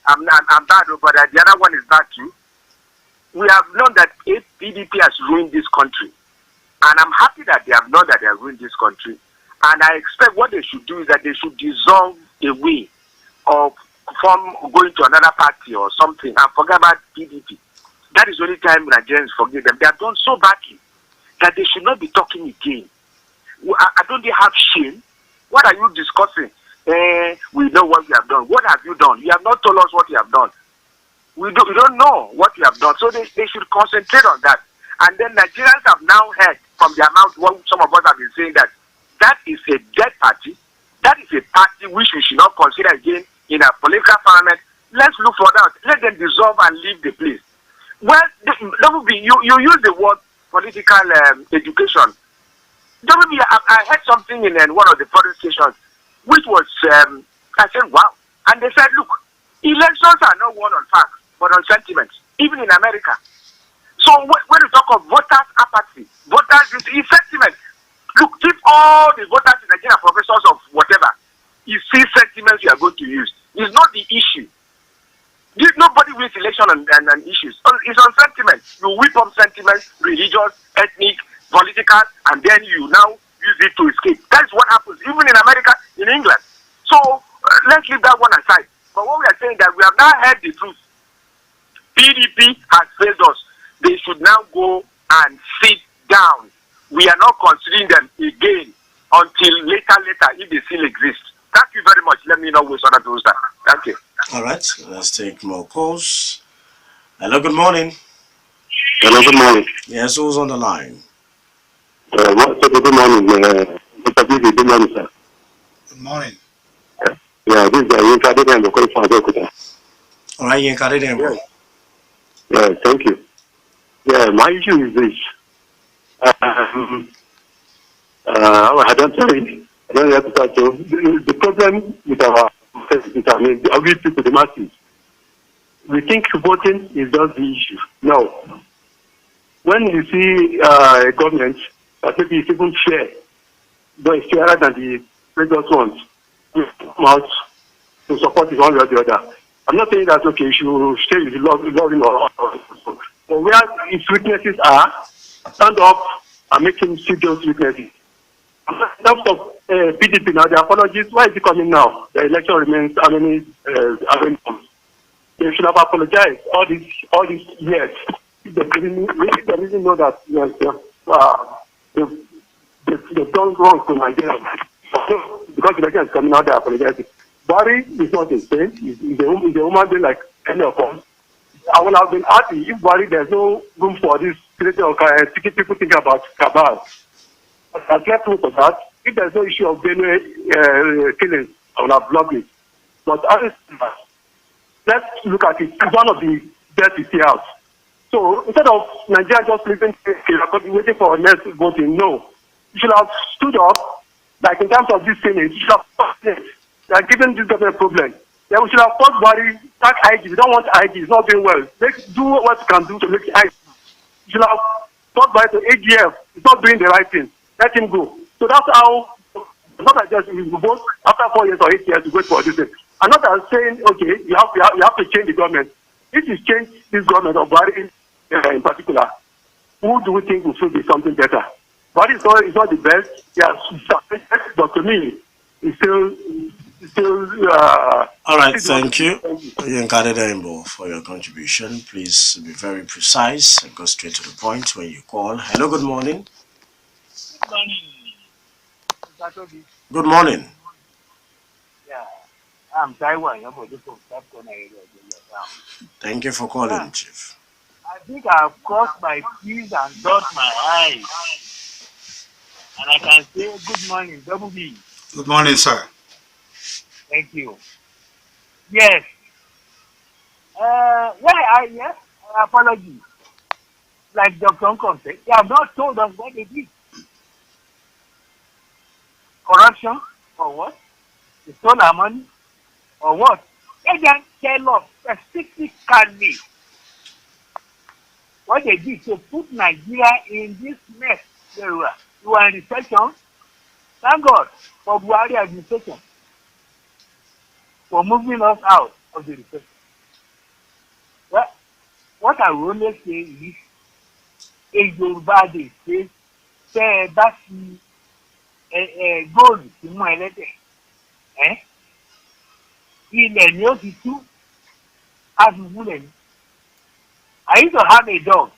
I'm bad, but the other one is bad too. We have known that PDP has ruined this country. And I'm happy that they have known that they have ruined this country. And I expect what they should do is that they should dissolve away of from going to another party or something and forget about PDP. That is the only time Nigerians forgive them. They have done so badly. that they should not be talking again. Don't they have shame? What are you discussing? We know what we have done. What have you done? You have not told us what you have done. We don't know what you have done. So they should concentrate on that. And then Nigerians have now heard from their mouth what some of us have been saying, that is a dead party. That is a party which we should not consider again in a political parliament. Let's look for that. Let them dissolve and leave the place. Well, you use the word political education. I heard something in one of the foreign stations, which was, I said, wow. And they said, look, elections are not won on facts, but on sentiments, even in America. So when you talk of voters' apathy, voters is sentiment. Look, if all the voters in Nigeria are professors of whatever, you see sentiments you are going to use. It's not the issue. Nobody wins election on issues. It's on sentiment. You whip up sentiments, religious, ethnic, political, and then you now use it to escape. That's what happens, even in America, in England. So let's leave that one aside. But what we are saying that we have now heard the truth. PDP has failed us. They should now go and sit down. We are not considering them again until later, if they still exist. Thank you very much. Let me know which other those that. Thank you. All right, let's take more calls. Hello, good morning. Hello, good morning. Yes, who's on the line? Good morning, Mr. Bibi. Good morning, sir. Good morning. Yeah, this is Yinka Adedembo calling from Abeokuta. All right, Yinka Adedembo. Yeah, thank you. Yeah, my issue is this. I don't have to start. So the problem with our we people, the masses, we think voting is just the issue. No. When you see a government that maybe is even fair, though it's fairer than the previous ones, you come out to support it one way or the other. I'm not saying that, okay, you should stay with the loving or but where its weaknesses are, stand up and make him see those weaknesses. In terms of PDP now, the apologies, why is it coming now? The election remains how many months? They should have apologized all these years. They didn't know that they've done wrong to Nigeria. Because the election is coming out, they're apologizing. Barry is not insane. He's a human being like any of us. I would have been happy if Barry, there's no room for this people thinking about cabal. I've left room for that. If there's no issue of Benue killings, I would have loved it. But let's look at it. It's one of the best we see out. So instead of Nigeria just living waiting for next voting, no. You should have stood up, like in terms of this Senate, you should have fought it. They are giving this government a problem. Then we should have fought Buhari, sack IG. We don't want IG, it's not doing well. Do what you can do to make it IG. You should have fought Buhari to AGF, it's not doing the right thing. Let him go. So that's how, not that just we vote after 4 years or 8 years to wait for this thing. I'm not saying, okay, you have to change the government. If you change this government of Buhari in particular, who do we think will be something better? Buhari is not the best, yes, but to me, it's still all right, thank you, Yinka Adedembo, for your contribution. Please be very precise and go straight to the point when you call. Hello, good morning. Good morning, Mr. Tobi. Good morning. Yeah, I'm Taiwan. Thank you for calling, Chief. I think I've crossed my T's and dot my I's. And I can say good morning, Double B. Good morning, sir. Thank you. Yes. Apology. Like Dr. Uncle said, they have not told us what they did. Corruption or what? They stole our money or what? They can tell us specifically what they did to put Nigeria in this mess. We were in recession. Thank God for Buhari administration for moving us out of the recession. Well, what I will only say is, a Yoruba dey say, tẹ́ ẹ bá fi góòlù sínú ẹlẹ́dẹ̀, ilẹ̀ ni ó ti tú, á fi wúlẹ̀ ni. I used to have a dog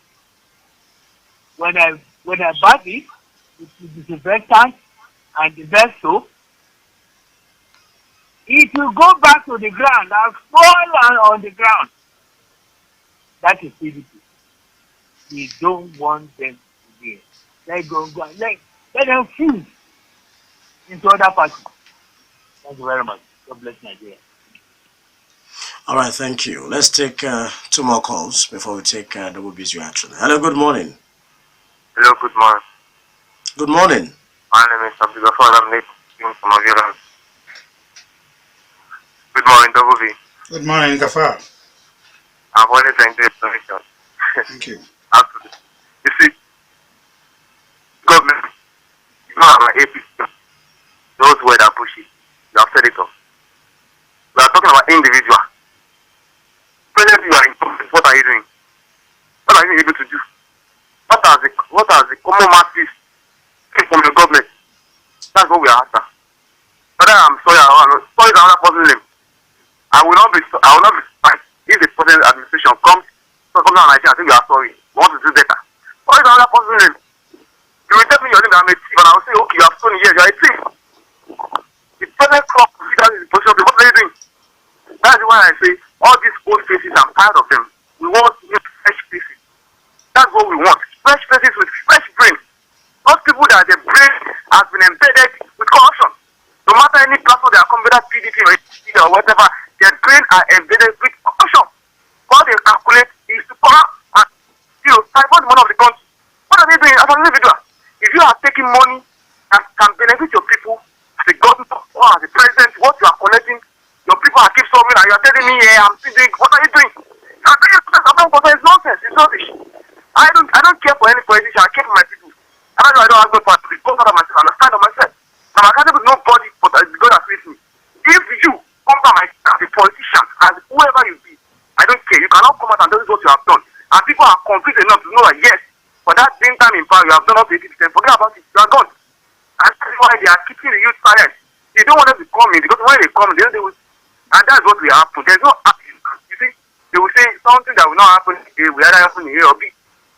when I when I bath it with disinfectant and the best soap, it will go back to the ground and fall on the ground. That is PDP. We don't want them to be. Let them fuse into other parties. Thank you very much. God bless Nigeria. All right, thank you. Let's take two more calls before we take Double B's reaction. Hello, good morning. Hello, good morning. Good morning. My name is Tobi Joseph. I'm listening from Nigerians. Good morning, Double B. Good morning, Gafar. I've always enjoyed the information. Thank you. Absolutely. You see, government, you know, our APC, those words are pushy. You have said it all. We are talking about individual. Presently, you are in government. What are you doing? What are you able to do? What are the common masses from the government? That's what we are after. Whether I'm sorry, sorry is another person's name. I will not be surprised if the present administration comes to Nigeria and say we are sorry. We want to do better. Sorry is another person's name. You will tell me your name that I'm a thief, and I will say, okay, you have stolen, yes, you are a thief. The present crop that is the position of the, what are you doing? That is why I say all these old faces, I'm tired of them. We want new fresh faces. That's what we want. Fresh faces with fresh brains. Those people that their brain has been embedded with corruption. No matter any platform they are coming, whether PDP or whatever, their brain are embedded with corruption. What they calculate is to power and siphon the money of the country. What are they doing as an individual? If you are taking money that can benefit your people as a government or as a president, what you are collecting, your people are keep solving and you are telling me, yeah, I'm still doing, what are you doing? I'm telling you, it's nonsense, it's rubbish. I don't care for any politician, I care for my people. And I don't have no part to be out of myself, understand of myself. I'm accountable to nobody but God has placed me. If you come to my as a politician, as whoever you be, I don't care. You cannot come out and tell us what you have done. And people are confused enough to know that yes, for that same time in power, you have done up to 80%. Forget about it, you are gone. And that's why they are keeping the youth silent. They don't want them to come in because when they come, they will, and that's what will happen. There's no action. You see, they will say something that will not happen here, will either happen here or be.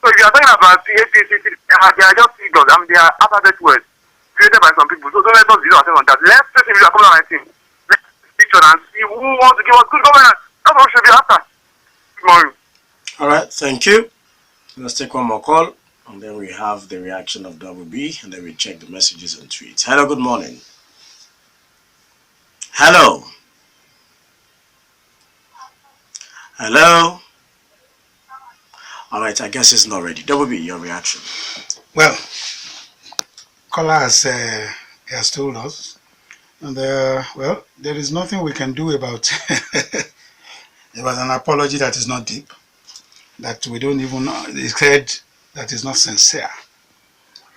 So if you are talking about the APC, they are just figures. I mean, they are alphabet words created by some people. So don't let us do ourselves on that. Let's face it, we are coming on 19. Let's picture and see who wants to give us good governance. That's what we should be after. Good morning. All right, thank you. Let's take one more call, and then we have the reaction of Double B, and then we check the messages and tweets. Hello, good morning. Hello. Hello. All right, I guess it's not ready. Double B, your reaction. Well, caller has told us, and well, there is nothing we can do about about an apology that is not deep, that we don't even know. He said that is not sincere.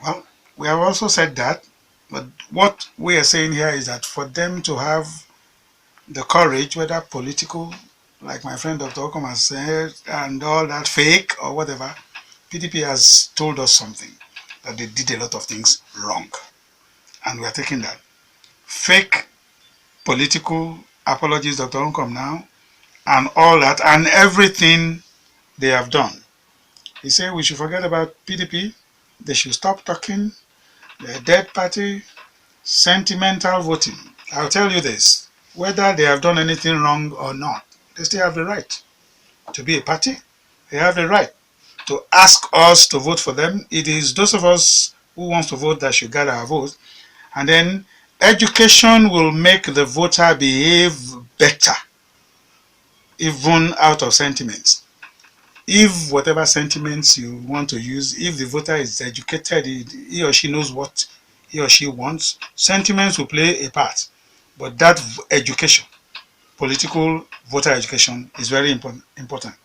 Well, we have also said that, but what we are saying here is that for them to have the courage, whether political, like my friend Dr. Okom has said, and all that fake or whatever, PDP has told us something, that they did a lot of things wrong. And we are taking that. Fake political apologies, Dr. Okom now, and all that, and everything they have done. He said we should forget about PDP. They should stop talking. They're a dead party. Sentimental voting. I'll tell you this. Whether they have done anything wrong or not, they still have the right to be a party. They have the right to ask us to vote for them. It is those of us who wants to vote that should gather our vote. And then education will make the voter behave better, even out of sentiments. If whatever sentiments you want to use, if the voter is educated, he or she knows what he or she wants, sentiments will play a part. But that education, political voter education, is very important.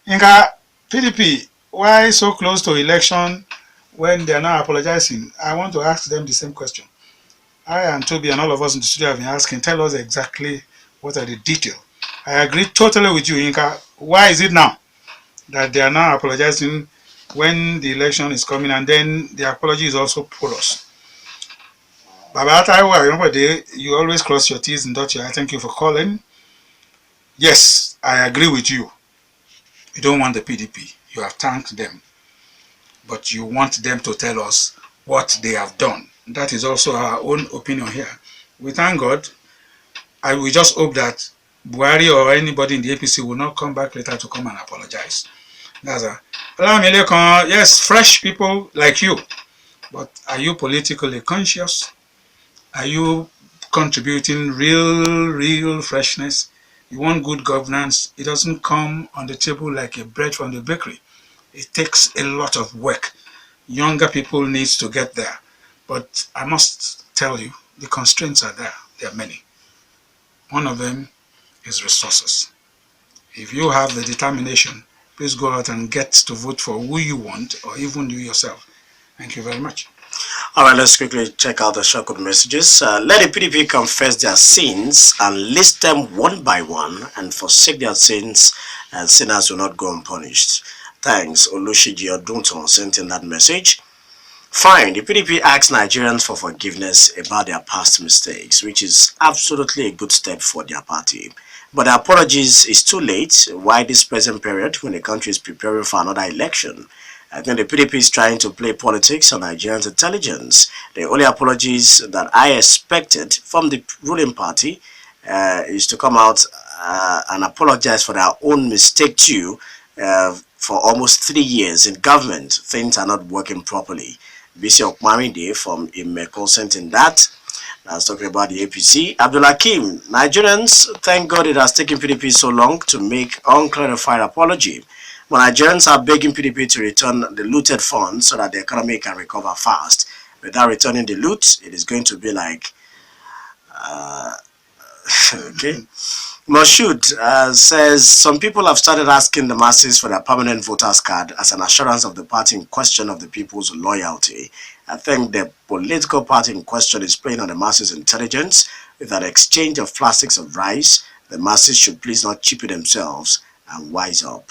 Inga, PDP, why so close to election when they are now apologizing? I want to ask them the same question. I and Toby and all of us in the studio have been asking, tell us exactly what are the details. I agree totally with you, Inka. Why is it now that they are now apologizing when the election is coming, and then the apology is also porous? Baba Taiwa, you always cross your T's and dot your I. Thank you for calling. Yes, I agree with you. You don't want the PDP. You have thanked them. but you want them to tell us what they have done. That is also our own opinion here. We thank God. We just hope that Buhari or anybody in the APC will not come back later to come and apologize. That's a yes, fresh people like you. But are you politically conscious? Are you contributing real freshness? You want good governance. It doesn't come on the table like a bread from the bakery. It takes a lot of work. Younger people need to get there. But I must tell you, the constraints are there. There are many. One of them is resources. If you have the determination, please go out and get to vote for who you want, or even you yourself. Thank you very much. All right, let's quickly check out the short code messages. Let the PDP confess their sins and list them one by one and forsake their sins, and sinners will not go unpunished. Thanks, Olushiji Odunton sent in that message. Fine, the PDP asks Nigerians for forgiveness about their past mistakes, which is absolutely a good step for their party. But the apologies is too late. Why this present period when the country is preparing for another election? I think the PDP is trying to play politics on Nigerians' intelligence. The only apologies that I expected from the ruling party is to come out and apologize for their own mistake too. For almost 3 years in government, things are not working properly. Bishop Marinde from Imeko sent in that. I was talking about the APC. Abdul Hakim, Nigerians, thank God it has taken PDP so long to make unclarified apology. But Nigerians are begging PDP to return the looted funds so that the economy can recover fast. Without returning the loot, it is going to be like, okay. Moshood says some people have started asking the masses for their permanent voters card as an assurance of the party in question of the people's loyalty. I think the political party in question is playing on the masses' intelligence with an exchange of plastics of rice. The masses should please not cheapen themselves and wise up.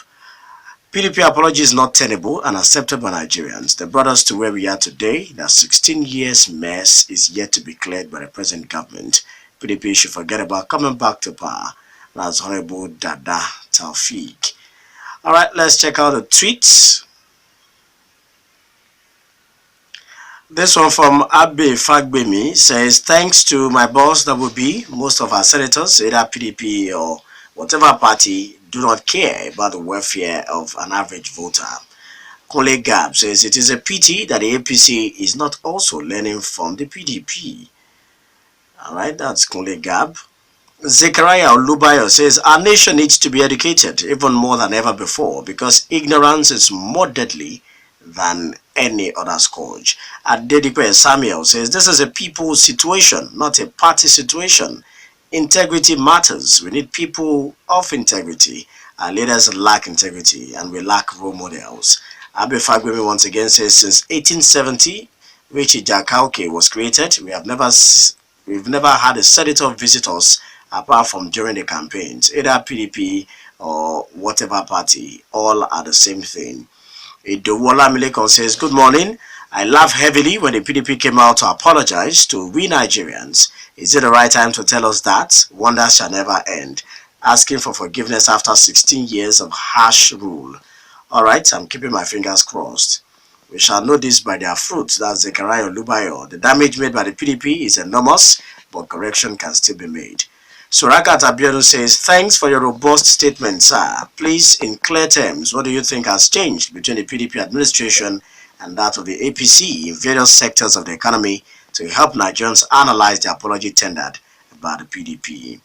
PDP apology is not tenable and accepted by Nigerians. They brought us to where we are today. That 16 years mess is yet to be cleared by the present government. PDP should forget about coming back to power. That's Honorable Dada Taufik. All right, let's check out the tweets. This one from Abe Fagbemi says, thanks to my boss WB, most of our senators, either PDP or whatever party, do not care about the welfare of an average voter. Kole Gab says, it is a pity that the APC is not also learning from the PDP. All right, that's Kole Gab. Zechariah Olubayo says, our nation needs to be educated even more than ever before because ignorance is more deadly than any other scourge. Adedipe Samuel says, this is a people's situation, not a party situation. Integrity matters. We need people of integrity. Our leaders lack integrity and we lack role models. Abe Fagbemi once again says, since 1870, which Ijakauke was created, we've never had a senator visit us apart from during the campaigns. Either PDP or whatever party, all are the same thing. Idowola Milekon says, good morning. I laughed heavily when the PDP came out to apologize to we Nigerians. Is it the right time to tell us that? Wonders shall never end. Asking for forgiveness after 16 years of harsh rule. All right, I'm keeping my fingers crossed. We shall know this by their fruits. That's Zechariah Olubayo. The damage made by the PDP is enormous, but correction can still be made. Surakat Biodun says, thanks for your robust statement, sir. Please, in clear terms, what do you think has changed between the PDP administration and that of the APC in various sectors of the economy to help Nigerians analyze the apology tendered by the PDP?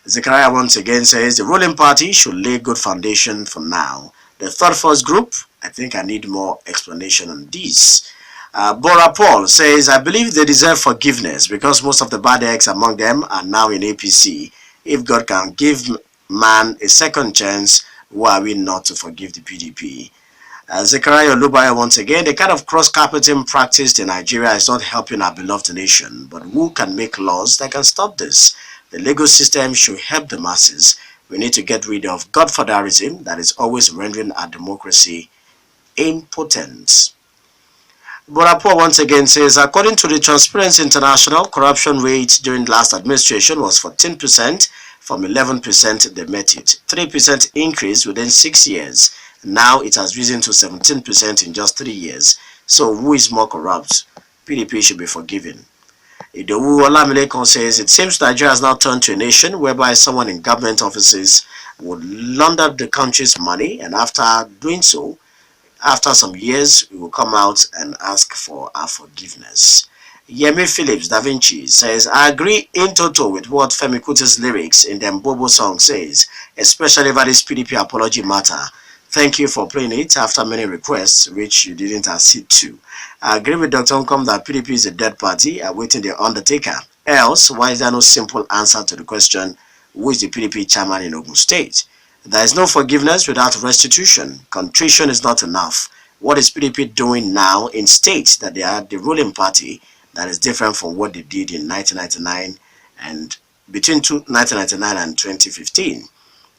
Zechariah once again says, the ruling party should lay good foundation for now. The third force group, I think I need more explanation on this. Bora Paul says, I believe they deserve forgiveness because most of the bad eggs among them are now in APC. If God can give man a second chance, who are we not to forgive the PDP? Zechariah Olubaya once again, the kind of cross-carpeting practiced in Nigeria is not helping our beloved nation, but who can make laws that can stop this? The legal system should help the masses. We need to get rid of godfatherism that is always rendering our democracy impotent. Borapo once again says, according to the Transparency International, corruption rate during last administration was 14%. From 11% they met it. 3% increase within 6 years. Now it has risen to 17% in just 3 years. So who is more corrupt? PDP should be forgiven. Idowu Olamilekon says it seems Nigeria has now turned to a nation whereby someone in government offices would launder the country's money, and after doing so, after some years, we will come out and ask for our forgiveness. Yemi Phillips Da Vinci says, I agree in total with what Femi Kuti's lyrics in the Mbobo song says, especially about this PDP apology matter. Thank you for playing it after many requests, which you didn't accede to. I agree with Dr. Nkom that PDP is a dead party, awaiting the undertaker. Else, why is there no simple answer to the question, who is the PDP chairman in Ogun State? There is no forgiveness without restitution. Contrition is not enough. What is PDP doing now in states that they are the ruling party that is different from what they did in 1999 and between 1999 and 2015?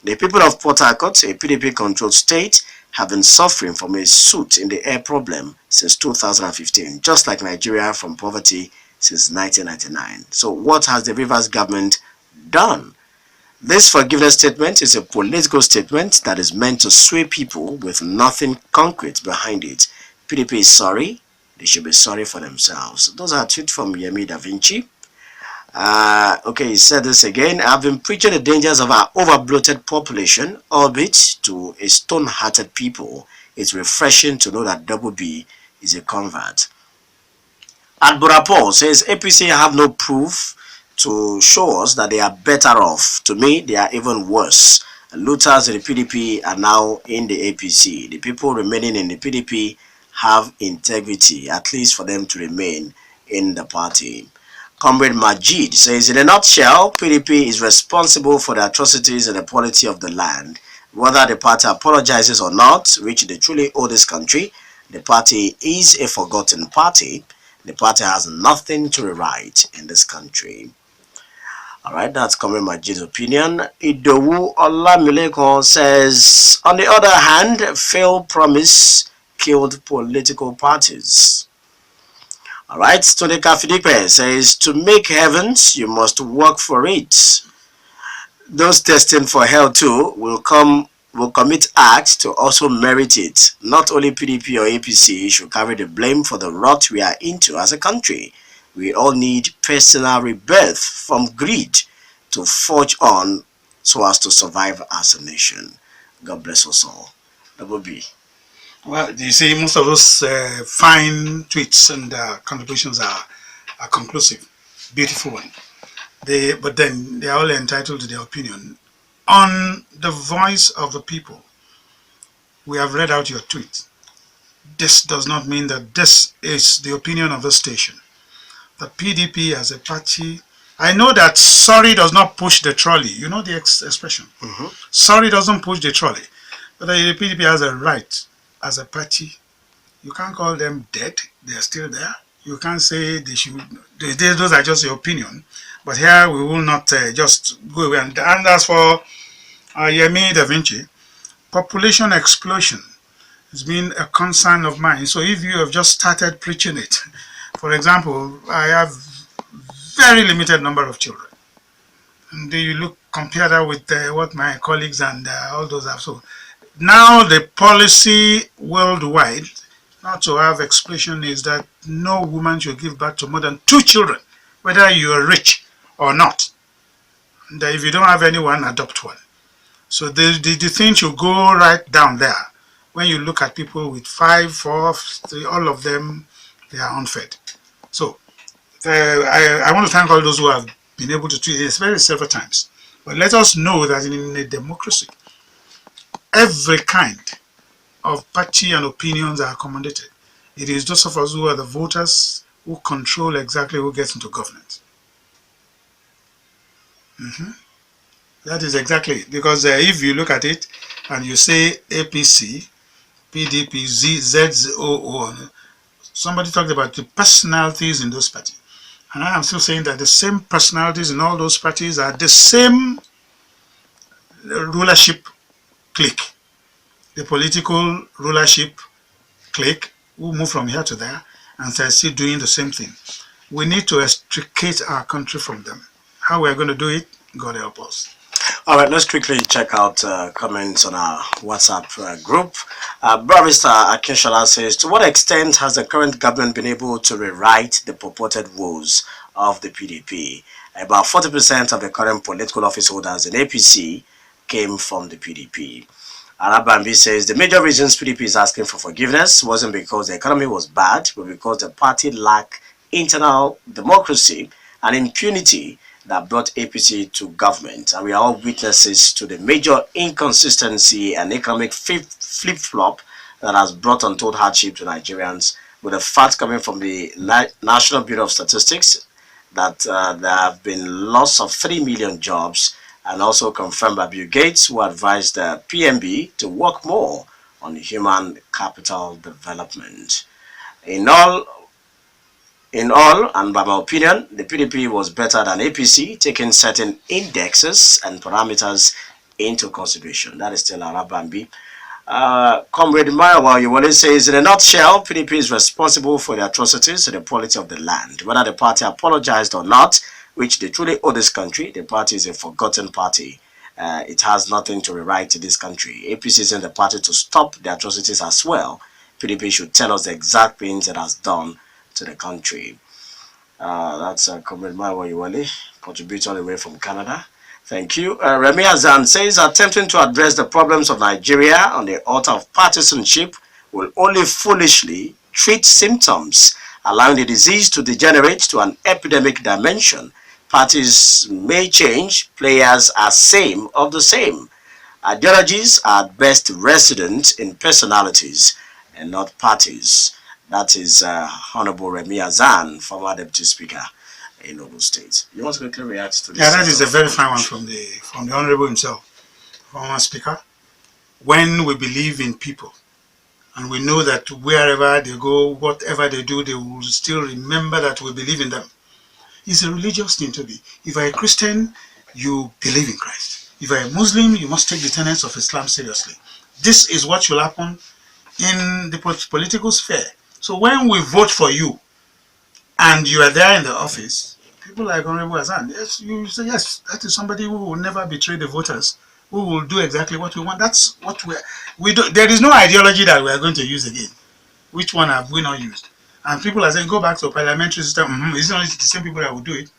The people of Port Harcourt, a PDP-controlled state, have been suffering from a soot in the air problem since 2015, just like Nigeria from poverty since 1999. So what has the Rivers government done? This forgiveness statement is a political statement that is meant to sway people with nothing concrete behind it. PDP is sorry. They should be sorry for themselves. Those are tweets from Yemi Da Vinci. Okay, he said this again. I've been preaching the dangers of our over-bloated population, albeit to a stone-hearted people. It's refreshing to know that Double B is a convert. Adburapo says APC have no proof to show us that they are better off. To me, they are even worse. Looters in the PDP are now in the APC. The people remaining in the PDP have integrity, at least for them to remain in the party. Comrade Majid says, in a nutshell, PDP is responsible for the atrocities and the quality of the land. Whether the party apologizes or not, which they truly owe this country, the party is a forgotten party. The party has nothing to rewrite in this country. Alright, that's Comrade Majid's opinion. Idowu Olamilekon says, on the other hand, failed promise killed political parties. Alright, Toneka Fidipe says, to make heavens, you must work for it. Those destined for hell too will commit acts to also merit it. Not only PDP or APC should carry the blame for the rot we are into as a country. We all need personal rebirth from greed to forge on so as to survive as a nation. God bless us all. Double B. Well, you see, most of those fine tweets and contributions are conclusive, beautiful one. But then they are all entitled to their opinion. On the voice of the people, we have read out your tweet. This does not mean that this is the opinion of the station. The PDP as a party, I know that sorry does not push the trolley. You know the expression. Sorry doesn't push the trolley. But the PDP has a right as a party. You can't call them dead. They are still there. You can't say they should. Those are just your opinion. But here we will not just go away. And as for Yemi Da Vinci, population explosion has been a concern of mine. So if you have just started preaching it, for example, I have very limited number of children. And you compare that with what my colleagues and all those have. So now the policy worldwide not to have explosion is that no woman should give birth to more than 2 children, whether you are rich or not. And if you don't have anyone, adopt one. So the thing should go right down there. When you look at people with 5, 4, 3, all of them, they are unfed. So I want to thank all those who have been able to tweet this several times. But let us know that in a democracy, every kind of party and opinions are accommodated. It is those of us who are the voters who control exactly who gets into government. That is exactly it. Because if you look at it and you say APC, PDP, ZOO, somebody talked about the personalities in those parties. And I am still saying that the same personalities in all those parties are the same rulership clique. The political rulership clique who move from here to there and they're still doing the same thing. We need to extricate our country from them. How we are going to do it, God help us. All right, let's quickly check out comments on our WhatsApp group. Barrister Akinshala says, to what extent has the current government been able to rewrite the purported woes of the PDP? About 40% of the current political office holders in APC came from the PDP. Arabambi says the major reasons PDP is asking for forgiveness wasn't because the economy was bad, but because the party lacked internal democracy and impunity that brought APC to government. And we are all witnesses to the major inconsistency and economic flip-flop that has brought untold hardship to Nigerians, with the facts coming from the National Bureau of Statistics that there have been loss of 3 million jobs, and also confirmed by Bill Gates, who advised the PMB to work more on human capital development. In all, and by my opinion, the PDP was better than APC, taking certain indexes and parameters into consideration. That is still Arabambi. Comrade Mayawa Yuwale says, in a nutshell, PDP is responsible for the atrocities to the quality of the land. Whether the party apologized or not, which they truly owe this country, the party is a forgotten party. It has nothing to rewrite in this country. APC is in the party to stop the atrocities as well. PDP should tell us the exact things it has done to the country. That's Comrade Mayawa Yuwale, contributor all the way from Canada. Thank you. Remy Azan says, attempting to address the problems of Nigeria on the altar of partisanship will only foolishly treat symptoms, allowing the disease to degenerate to an epidemic dimension. Parties may change, players are same of the same. Ideologies are at best resident in personalities and not parties. That is Honorable Remy Azan, former Deputy Speaker in Ogun State. You want to quickly react to this? Yeah, that is a very fine one from the Honorable himself, former Speaker. When we believe in people, and we know that wherever they go, whatever they do, they will still remember that we believe in them. It's a religious thing to be. If you're a Christian, you believe in Christ. If you're a Muslim, you must take the tenets of Islam seriously. This is what will happen in the political sphere. So when we vote for you, and you are there in the office, people like Honorable Hassan, yes, you say, yes, that is somebody who will never betray the voters, who will do exactly what we want. That's what we do. There is no ideology that we are going to use again. Which one have we not used? And people are saying, go back to a parliamentary system. It's not the same people that will do it.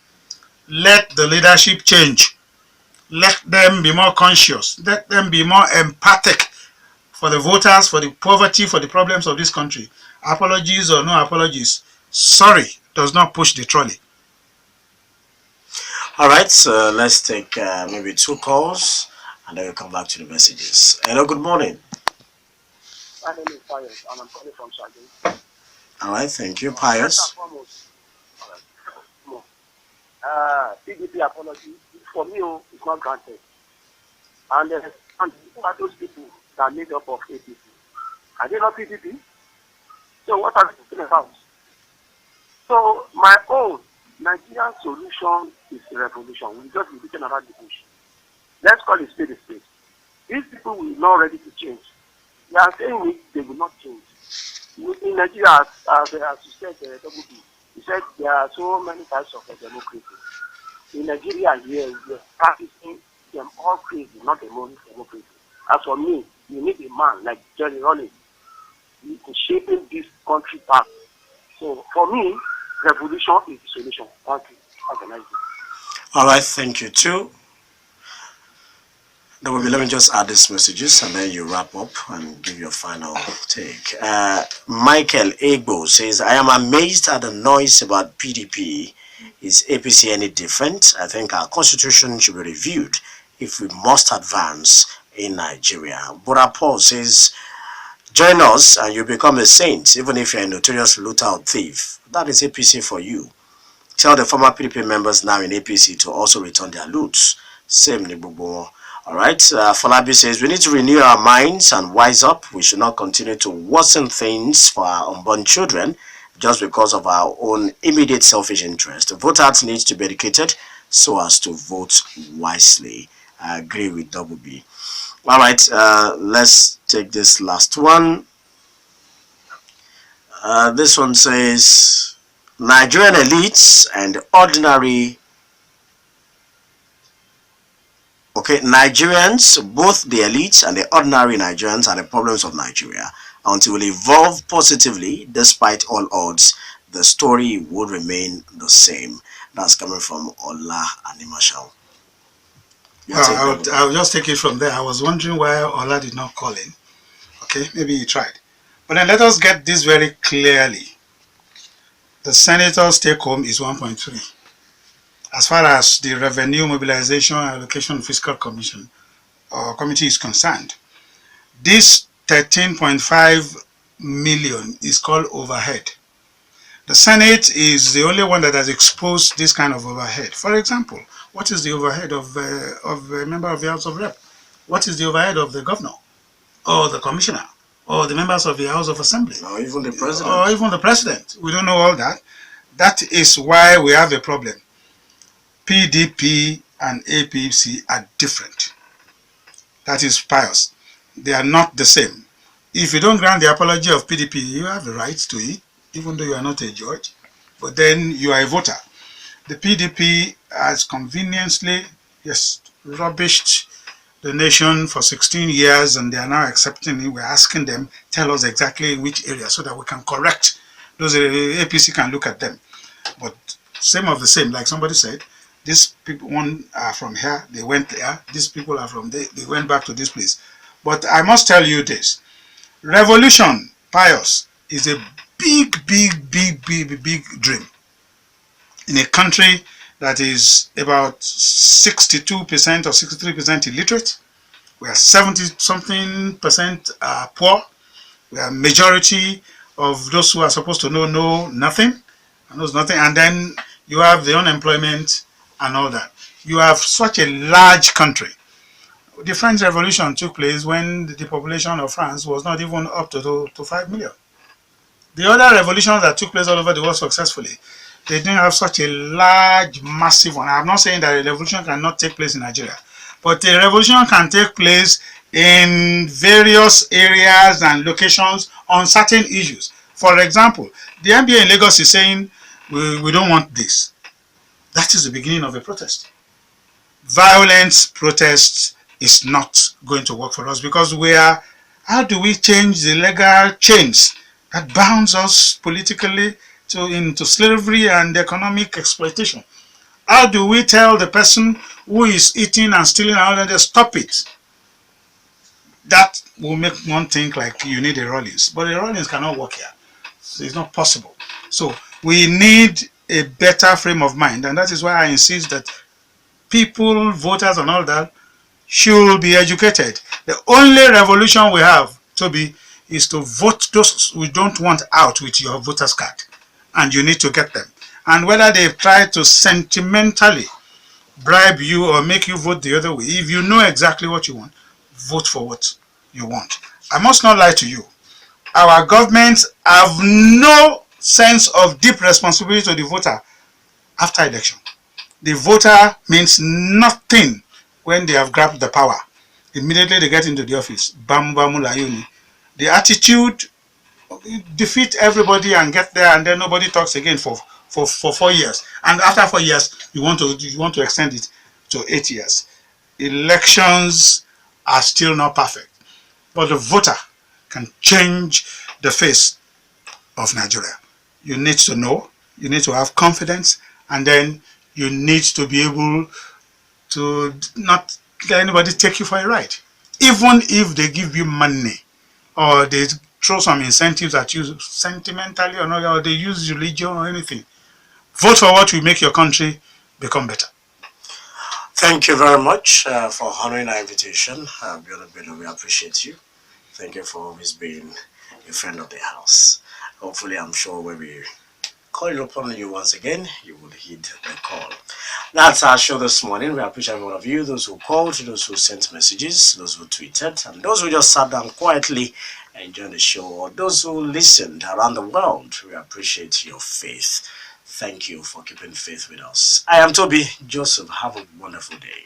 Let the leadership change. Let them be more conscious. Let them be more empathic for the voters, for the poverty, for the problems of this country. Apologies or no apologies, sorry does not push the trolley. All right, so let's take maybe 2 calls and then we'll come back to the messages. Hello, good morning. My name is Pius and I'm calling from Shaggy. All right, thank you, Pius. PDP apology, for me, it's not granted. And who are those people that are made up of APC? Are they not PDP? So what are we talking about? So my own Nigerian solution is revolution. We just be beating around the bush. Let's call it spade a spade. These people will not ready to change. They are saying it, they will not change. In Nigeria, as you said, Double B, you said there are so many types of democracy. In Nigeria here, we are practicing them all crazy, not democracy. As for me, you need a man like Jerry Rawlings to shaping this country back. So for me, revolution is the solution. Thank you. Have a nice day. All right, thank you too. Let me just add these messages and then you wrap up and give your final take. Michael Egbo says, I am amazed at the noise about PDP. Is APC any different? I think our constitution should be reviewed if we must advance in Nigeria. Bora Paul says, join us and you become a saint, even if you're a notorious looter or thief. That is APC for you. Tell the former PDP members now in APC to also return their loots. Same Nibubo. Alright, Falabi says, we need to renew our minds and wise up. We should not continue to worsen things for our unborn children just because of our own immediate selfish interest. The voters need to be educated so as to vote wisely. I agree with Double B. Alright, let's take this last one. This one says, Nigerian elites and ordinary Okay, Nigerians, both the elites and the ordinary Nigerians, are the problems of Nigeria. Until we evolve positively, despite all odds, the story would remain the same. That's coming from Ola Animashal. Your Well, take, Double. I'll just take it from there. I was wondering why Ola did not call in. Okay, maybe he tried. But then let us get this very clearly. The senator's take home is 1.3. As far as the Revenue Mobilization Allocation Fiscal Commission or committee is concerned, this 13.5 million is called overhead. The Senate is the only one that has exposed this kind of overhead. For example, what is the overhead of a member of the House of Rep? What is the overhead of the governor or the commissioner or the members of the House of Assembly? Or even the president. Or even the president. We don't know all that. That is why we have a problem. PDP and APC are different. That is pious. They are not the same. If you don't grant the apology of PDP, you have the right to it, even though you are not a judge. But then you are a voter. The PDP has conveniently, yes, rubbished the nation for 16 years, and they are now accepting it. We're asking them, tell us exactly in which area so that we can correct. Those APC can look at them. But same of the same, like somebody said, these people one are from here, they went there. These people are from there, they went back to this place. But I must tell you this: revolution, pious, is a big dream in a country that is about 62% or 63% illiterate. We are 70-something% poor. We are majority of those who are supposed to know nothing, and knows nothing. And then you have the unemployment and all that. You have such a large country. The French Revolution took place when the population of France was not even up to 5 million. The other revolutions that took place all over the world successfully, they didn't have such a large, massive one. I'm not saying that a revolution cannot take place in Nigeria, but a revolution can take place in various areas and locations on certain issues. For example, the NBA in Lagos is saying, we don't want this. That is the beginning of a protest. Violent protests is not going to work for us because how do we change the legal chains that bounds us politically into slavery and economic exploitation? How do we tell the person who is eating and stealing and all that, stop it? That will make one think like you need a Rollins, but a Rollins cannot work here. So it's not possible. So we need a better frame of mind, and that is why I insist that people, voters and all that, should be educated. The only revolution we have, Toby, is to vote those we don't want out with your voter's card. And you need to get them. And whether they try to sentimentally bribe you or make you vote the other way, if you know exactly what you want, vote for what you want. I must not lie to you. Our governments have no sense of deep responsibility to the voter after election. The voter means nothing when they have grabbed the power. Immediately they get into the office. Bam bam layuni. The attitude, defeat everybody and get there, and then nobody talks again for 4 years. And after 4 years, you want to extend it to 8 years. Elections are still not perfect, but the voter can change the face of Nigeria. You need to know, you need to have confidence, and then you need to be able to not let anybody take you for a ride. Even if they give you money or they throw some incentives at you sentimentally or not, or they use religion or anything, vote for what will make your country become better. Thank you very much for honoring our invitation. Biodun Bello, we appreciate you. Thank you for always being a friend of the house. Hopefully, I'm sure when we call upon you once again, you will heed the call. That's our show this morning. We appreciate every one of you, those who called, those who sent messages, those who tweeted, and those who just sat down quietly and enjoyed the show, or those who listened around the world. We appreciate your faith. Thank you for keeping faith with us. I am Tobi Joseph. Have a wonderful day.